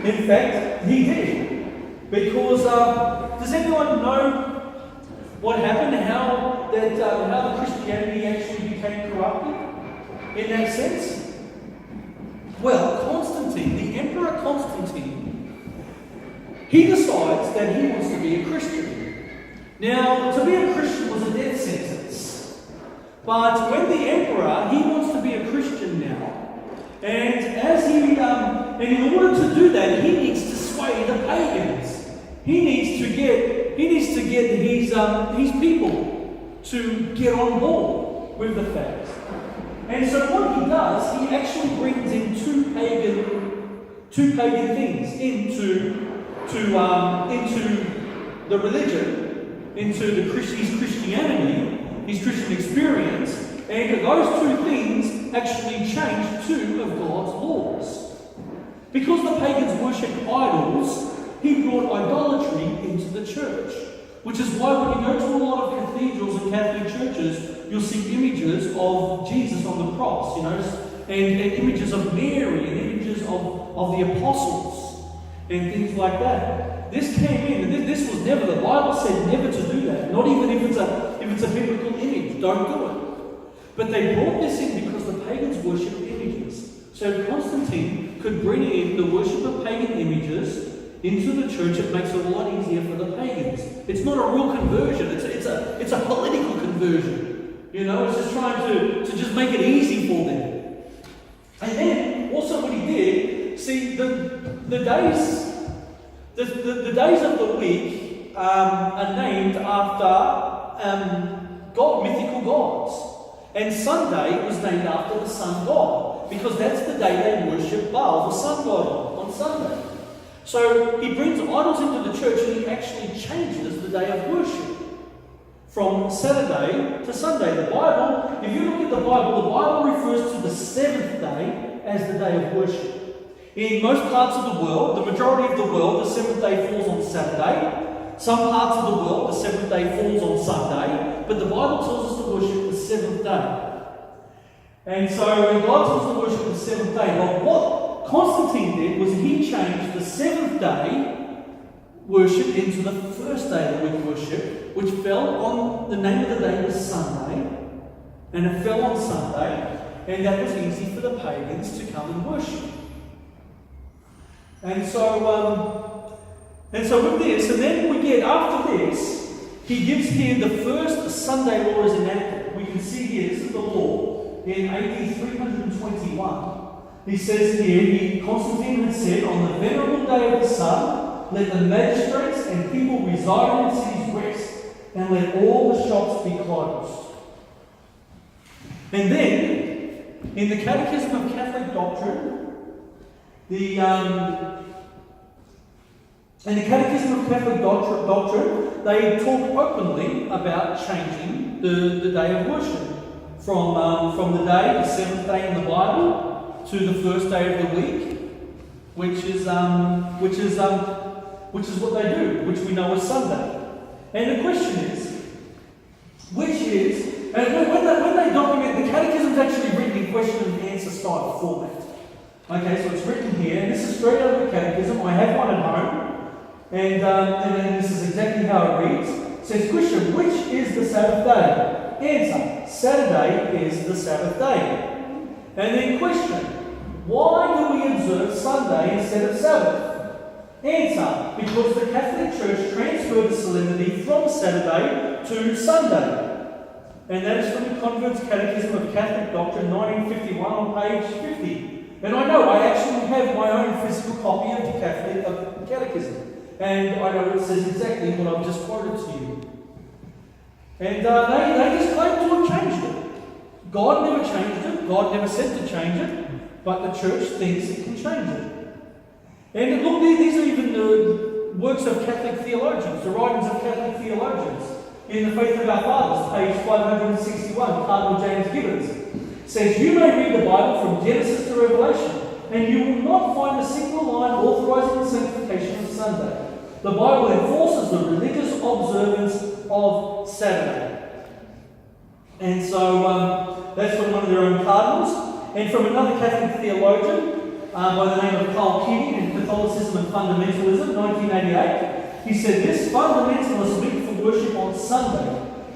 in fact, he did. Because does anyone know what happened? How the Christianity actually became corrupted in that sense? Well, Constantine, the Emperor Constantine, he decides that he wants to be a Christian. Now, to be a Christian was a death sentence. But when the emperor, he wants to be a Christian now. And and in order to do that, he needs to sway the pagans. He needs to get his people to get on board with the fact. And so what he does, he actually brings in two pagan things into the religion, into his Christianity, his Christian experience, and those two things actually change two of God's laws. Because the pagans worshipped idols, he brought idolatry into the church. Which is why when you go to a lot of cathedrals and Catholic churches, you'll see images of Jesus on the cross, and images of Mary, and images of the apostles, and things like that. This came in, and this was never, the Bible said never to do that. Not even if it's a biblical image, don't do it. But they brought this in because the pagans worshipped images. So Constantine could bring in the worship of pagan images into the church. It makes it a lot easier for the pagans. It's not a real conversion. It's a political conversion. It's just trying to just make it easy for them. And then also what he did, see the days of the week are named after mythical gods. And Sunday was named after the sun god, because that's the day they worship Baal, the sun god, on Sunday. So he brings idols into the church, and he actually changes the day of worship from Saturday to Sunday. The Bible, if you look at the Bible refers to the seventh day as the day of worship. In most parts of the world, the majority of the world, the seventh day falls on Saturday. Some parts of the world, the seventh day falls on Sunday. But the Bible tells us to worship the seventh day. And so when God tells us to worship the seventh day, well, what Constantine did was he changed the seventh day worship into the first day of the week worship, which fell on, the name of the day was Sunday, and it fell on Sunday, and that was easy for the pagans to come and worship. And so with this, and then we get, after this, he gives here the first Sunday law is enacted. We can see here, this is the law in AD 321. He says here, Constantine had said, on the venerable day of the sun, let the magistrates and people reside in cities rest, and let all the shops be closed. And then, in the Catechism of Catholic Doctrine, in the Catechism of Catholic Doctrine, they talk openly about changing the day of worship from the day, the seventh day in the Bible, to the first day of the week, which is what they do, which we know as Sunday. And the question is, and when they document, the Catechism is actually written in question and answer style format. Okay, so it's written here, and this is straight out of the Catechism. I have one at home. And then this is exactly how it reads. It says, question, which is the Sabbath day? Answer, Saturday is the Sabbath day. And then question, why do we observe Sunday instead of Sabbath? Answer, because the Catholic Church transferred the solemnity from Saturday to Sunday. And that is from the Convert's Catechism of Catholic Doctrine, 1951, on page 50. And I know I actually have my own physical copy of the Catholic Catechism. And I know it says exactly what I've just quoted to you. And they just claim to have changed it. God never changed it. God never said to change it. But the church thinks it can change it. And look, these are even the works of Catholic theologians, the writings of Catholic theologians. In the Faith of Our Fathers, page 561, Cardinal James Gibbons says, you may read the Bible from Genesis to Revelation, and you will not find a single line authorizing the sanctification of Sunday. The Bible enforces the religious observance of Saturday. And so that's from one of their own cardinals. And from another Catholic theologian by the name of Carl Keating in Catholicism and Fundamentalism, 1988, he said this, fundamentalists look for worship on Sunday,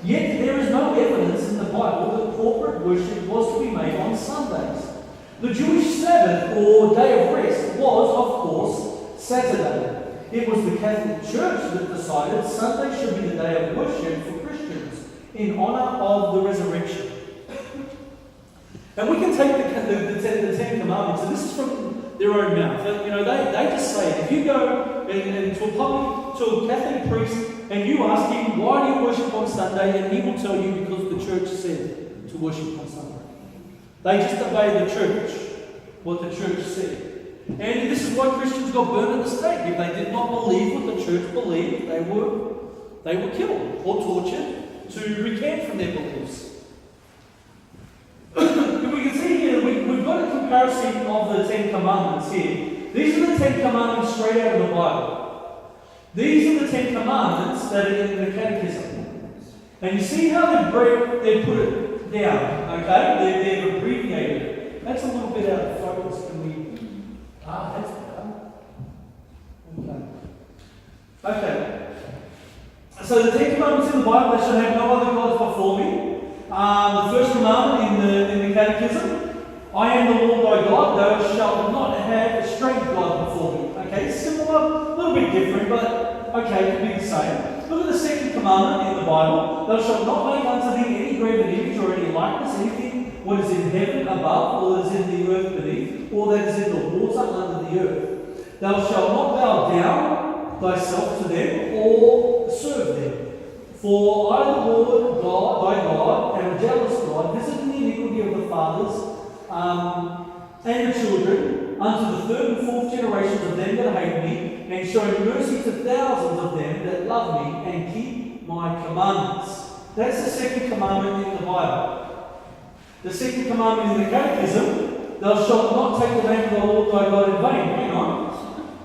yet there is no evidence in the Bible that corporate worship was to be made on Sundays. The Jewish Sabbath, or day of rest, was, of course, Saturday. It was the Catholic Church that decided Sunday should be the day of worship for Christians in honour of the resurrection. And we can take the Ten Commandments, and this is from their own mouth. They just say it. If you go to a Catholic priest and you ask him, why do you worship on Sunday? And he will tell you, because the church said to worship on Sunday. They just obey the church, what the church said. And this is why Christians got burned at the stake. If they did not believe what the church believed, they were killed or tortured to recant from their beliefs. We can see here, we've got a comparison of the Ten Commandments here. These are the Ten Commandments straight out of the Bible. These are the Ten Commandments that are in the Catechism. And you see how they put it down, okay? They've abbreviated it. That's a little bit out of focus. Can we... that's better. Okay. So the Ten Commandments in the Bible, they shall have no other gods before me. The first commandment in the Catechism, I am the Lord thy God, thou shalt not have a strange God before me. Okay, similar, a little bit different, but okay, it could be the same. Look at the second commandment in the Bible, thou shalt not make unto thee any graven image or any likeness, anything what is in heaven above, or that is in the earth beneath, or that is in the water under the earth. Thou shalt not bow down thyself to them, or serve them. For I, the Lord God, thy God, am a jealous God, visiting the iniquity of the fathers and the children, unto the third and fourth generations of them that hate me, and showing mercy to thousands of them that love me and keep my commandments. That's the second commandment in the Bible. The second commandment in the Catechism, thou shalt not take the name of the Lord thy God in vain. Hang on.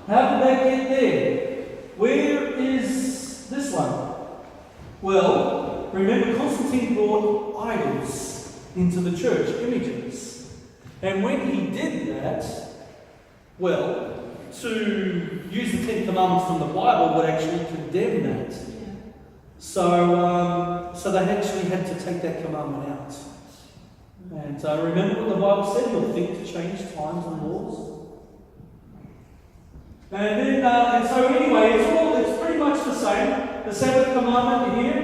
How did that get there? Where is this one? Well, remember Constantine brought idols into the church, images. And when he did that, well, to use the Ten Commandments from the Bible would actually condemn that. So they actually had to take that commandment out. And remember what the Bible said, you'll think to change times and laws. And then, so anyway, it's pretty much the same. The Sabbath commandment here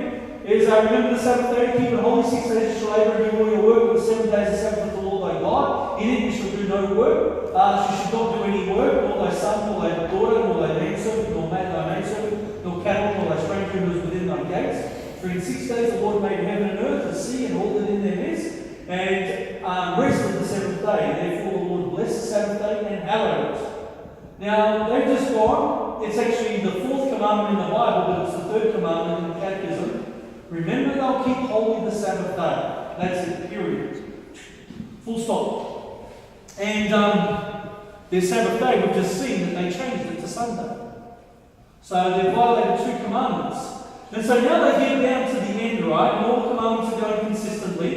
is, remember the Sabbath day, keep it holy, 6 days you shall labour and do all your work, but the 7 days the Sabbath of the Lord thy God. In it you shall do no work, you should not do any work, nor thy son, nor thy daughter, nor thy manservant, nor thy maidservant, nor cattle, nor thy stranger who is within thy gates. For in 6 days the Lord made heaven and earth, the sea, and all that in them is, and rested the seventh day. Therefore the Lord blessed the Sabbath day and hallowed it. Now, they've just gone, it's actually the fourth commandment in the Bible, but it's the third commandment in the Catechism. Remember, they'll keep holy the Sabbath day. That's it, period. Full stop. And their Sabbath day, we've just seen that they changed it to Sunday. So they've violated 2 commandments. And so now they get down to the end, right? And all the commandments are going consistently.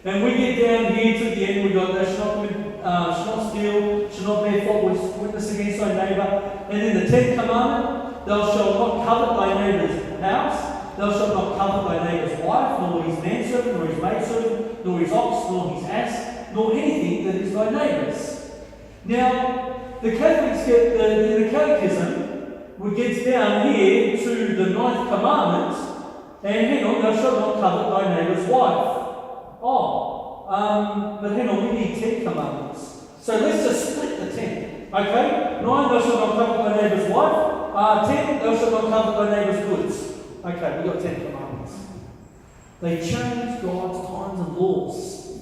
And we get down here to the end, we've got, they should not steal, should not bear false witness against thy neighbour. And in the 10th commandment, thou shalt not covet thy neighbour's house, thou shalt not covet thy neighbour's wife, nor his manservant, nor his maidservant, nor his ox, nor his ass, nor anything that is thy neighbour's. Now, the Catholics get in the Catechism, which gets down here to the 9th commandment, and hang on, thou shalt not covet thy neighbour's wife. But hang on, we need 10 commandments. So let's just split the 10. Okay? 9, thou shalt not covet thy neighbour's wife. 10, thou shalt not covet thy neighbour's goods. Okay, we've got 10 commandments. They changed God's times and laws.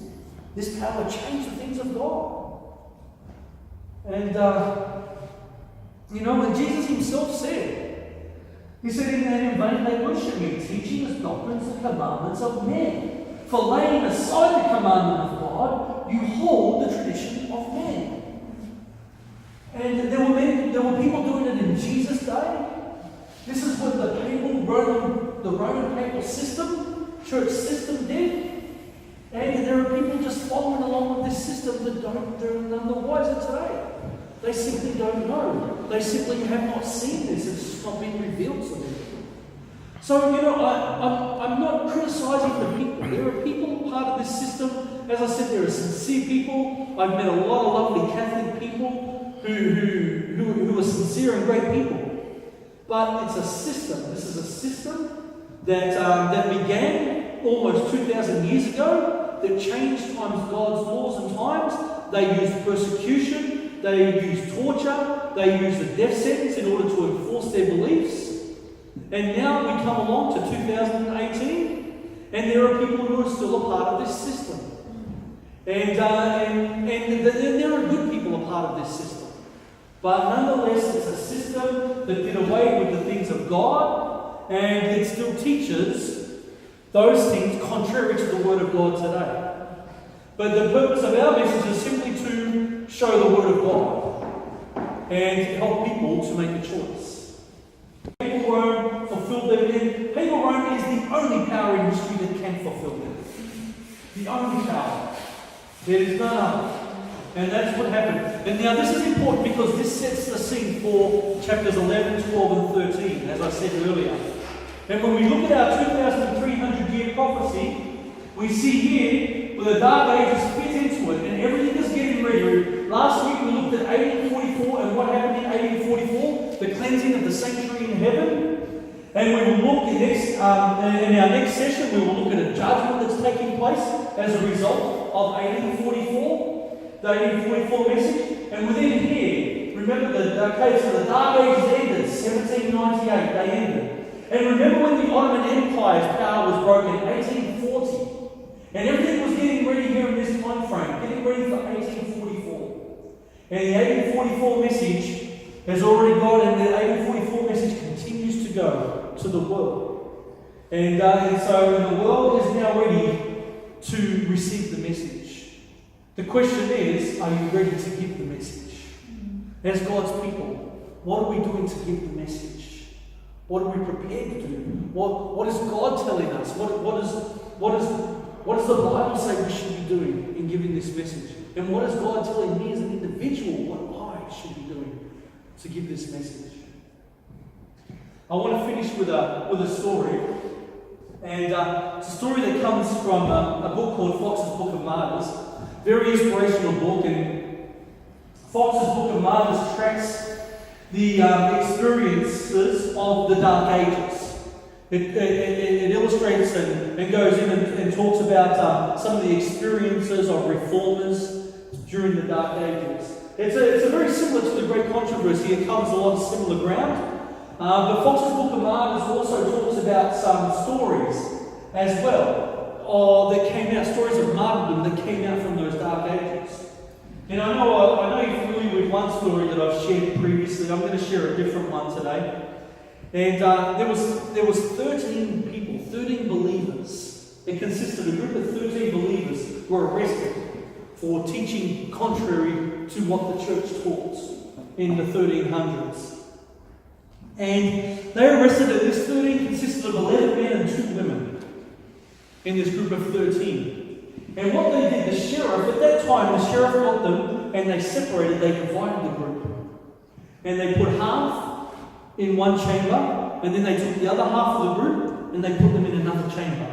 This power changed the things of God. And, when Jesus himself said, he said, in vain they worship me, teaching us doctrines and commandments of men. For laying aside the commandment of God, you hold the tradition of man. And there were people doing it in Jesus' day. This is what the Roman papal system, church system did. And there are people just following along with this system that they're none the wiser today. They simply don't know. They simply have not seen this. It's just not been revealed to them. So, I'm not criticising the people. There are people part of this system. As I said, there are sincere people. I've met a lot of lovely Catholic people who are sincere and great people. but it's a system. This is a system that began almost 2,000 years ago, that changed times God's laws and times. They used persecution, they used torture, they used the death sentence in order to enforce their beliefs. And now we come along to 2018, and there are people who are still a part of this system. And there are good people a part of this system. But nonetheless, it's a system that did away with the things of God, and it still teaches those things contrary to the Word of God today. But the purpose of our message is simply to show the Word of God and help people to make a choice. Papal Rome fulfilled them. Papal Rome is the only power in history that can fulfill them. The only power. There is none other. And that's what happened. And now this is important because this sets the scene for chapters 11, 12 and 13, as I said earlier. And when we look at our 2,300-year prophecy, we see here where the Dark Ages fit into it and everything is getting ready. Last week we looked at 1844 and what happened in 1844, the cleansing of the sanctuary in heaven. And we will look in our next session, we will look at a judgment that's taking place as a result of 1844, the 1844 message. And within here, remember so the Dark Ages ended, 1798, they ended. And remember when the Ottoman Empire's power was broken in 1840. And everything was getting ready here in this time frame, getting ready for 1844. And the 1844 message has already gone, and the 1844 message continues to go to the world. And so the world is now ready to receive the message. The question is, are you ready to give the message? As God's people, what are we doing to give the message? What are we prepared to do? What is God telling us? What does the Bible say we should be doing in giving this message? And what is God telling me as an individual what I should be doing to give this message? I want to finish with a story. And it's a story that comes from a book called Fox's Book of Martyrs. Very inspirational book. And Fox's Book of Martyrs tracks the experiences of the Dark Ages. It illustrates and goes in and talks about some of the experiences of reformers during the Dark Ages. It's a very similar to the Great Controversy. It covers a lot of similar ground. But Fox's Book of Martyrs also talks about some stories as well that came out, stories of martyrdom that came out from those Dark Ages. And I know you're familiar with one story that I've shared previously. I'm going to share a different one today. And there was 13 people, 13 believers. It consisted of a group of 13 believers who were arrested for teaching contrary to what the church taught in the 1300s. And they were arrested, and this 13 consisted of 11 men and 2 women in this group of 13. And what they did, the sheriff, at that time, the sheriff got them and they separated, they divided the group. And they put half in one chamber, and then they took the other half of the group and they put them in another chamber.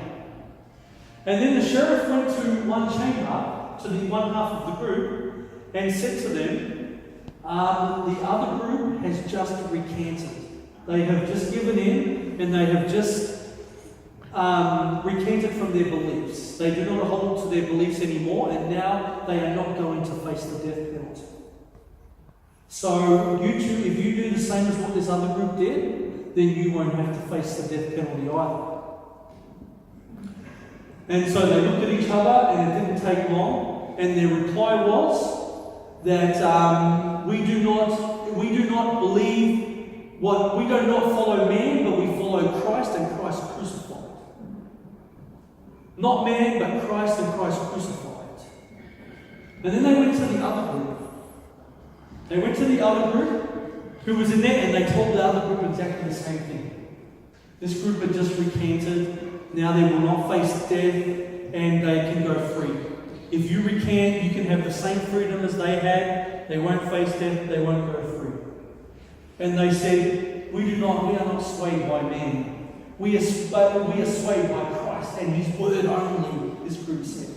And then the sheriff went to one chamber, to the one half of the group, and said to them, the other group has just recanted. They have just given in and they have just recanted from their beliefs. They do not hold to their beliefs anymore, and now they are not going to face the death penalty. So you too, if you do the same as what this other group did, then you won't have to face the death penalty either. And so they looked at each other, and it didn't take long, and their reply was that we do not believe we do not follow man, but we follow Christ and Christ crucified. Not man, but Christ and Christ crucified. And then they went to the other group. They went to the other group who was in there, and they told the other group exactly the same thing. This group had just recanted. Now they will not face death, and they can go free. If you recant, you can have the same freedom as they had. They won't face death, they won't go free. And they said, we are not swayed by man. We are swayed by Christ and His word only, this group said.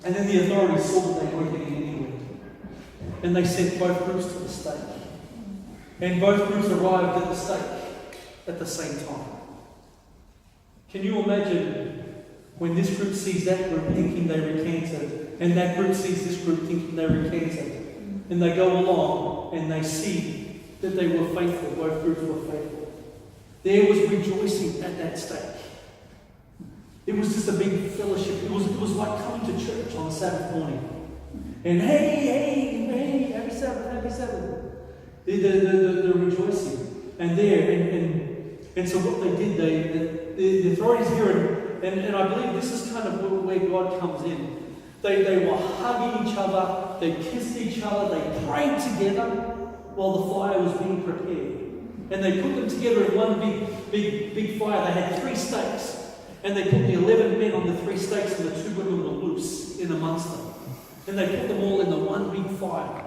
And then the authorities saw that they weren't getting anywhere. And they sent both groups to the stake. And both groups arrived at the stake at the same time. Can you imagine when this group sees that group thinking they recanted, and that group sees this group thinking they recanted, and they go along and they see that they were faithful, both groups were faithful. There was rejoicing at that stake. It was just a big fellowship. It was like coming to church on a Sabbath morning. And hey, happy Sabbath, happy Sabbath. The rejoicing. And and so what they did, the authorities here, and I believe this is kind of where God comes in. They were hugging each other, they kissed each other, they prayed together while the fire was being prepared. And they put them together in one big fire. They had 3 stakes. And they put the 11 men on the 3 stakes, and the 2 women were loose in amongst them. And they put them all in the one big fire.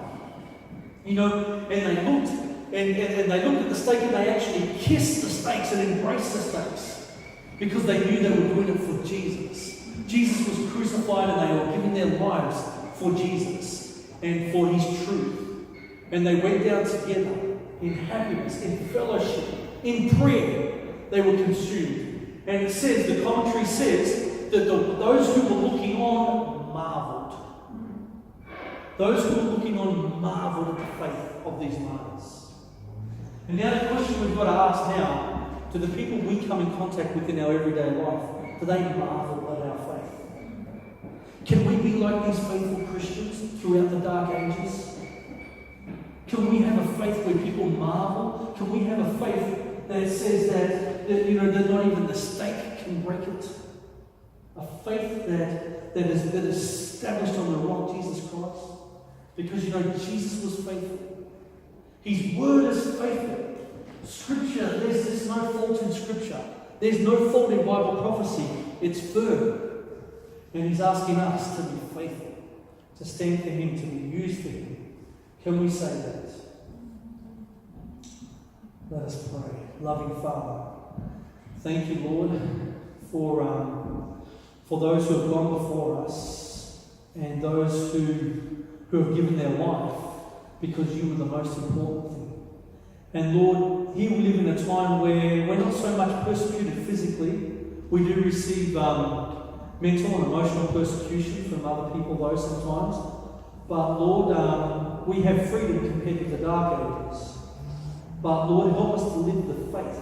You know, and they looked, and they looked at the stake, and they actually kissed the stakes and embraced the stakes. Because they knew they were doing it for Jesus. Jesus was crucified, and they were giving their lives for Jesus and for his truth. And they went down together in happiness, in fellowship, in prayer. They were consumed. And it says, the commentary says, that those who were looking on marveled. Those who were looking on marveled at the faith of these martyrs. And now the question we've got to ask now, to the people we come in contact with in our everyday life, do they marvel at our faith? Can we be like these faithful Christians throughout the dark ages? Can we have a faith where people marvel? Can we have a faith that says that not even the stake can break it? A faith that is established on the rock, Jesus Christ. Because Jesus was faithful. His word is faithful. Scripture, there's no fault in Scripture. There's no fault in Bible prophecy. It's firm. And he's asking us to be faithful, to stand for him, to be used for him. Can we say that? Let us pray. Loving Father, thank you, Lord, for those who have gone before us and those who have given their life because you were the most important thing. And Lord, here we live in a time where we're not so much persecuted physically. We do receive mental and emotional persecution from other people, though, sometimes. But Lord, we have freedom compared to the dark ages. But Lord, help us to live the faith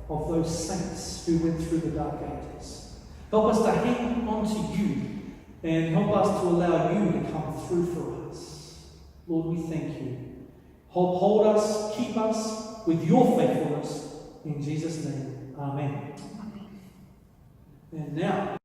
of those saints who went through the dark ages. Help us to hang on to you and help us to allow you to come through for us. Lord, we thank you. Hold us, keep us with your faithfulness. In Jesus' name, amen. And now,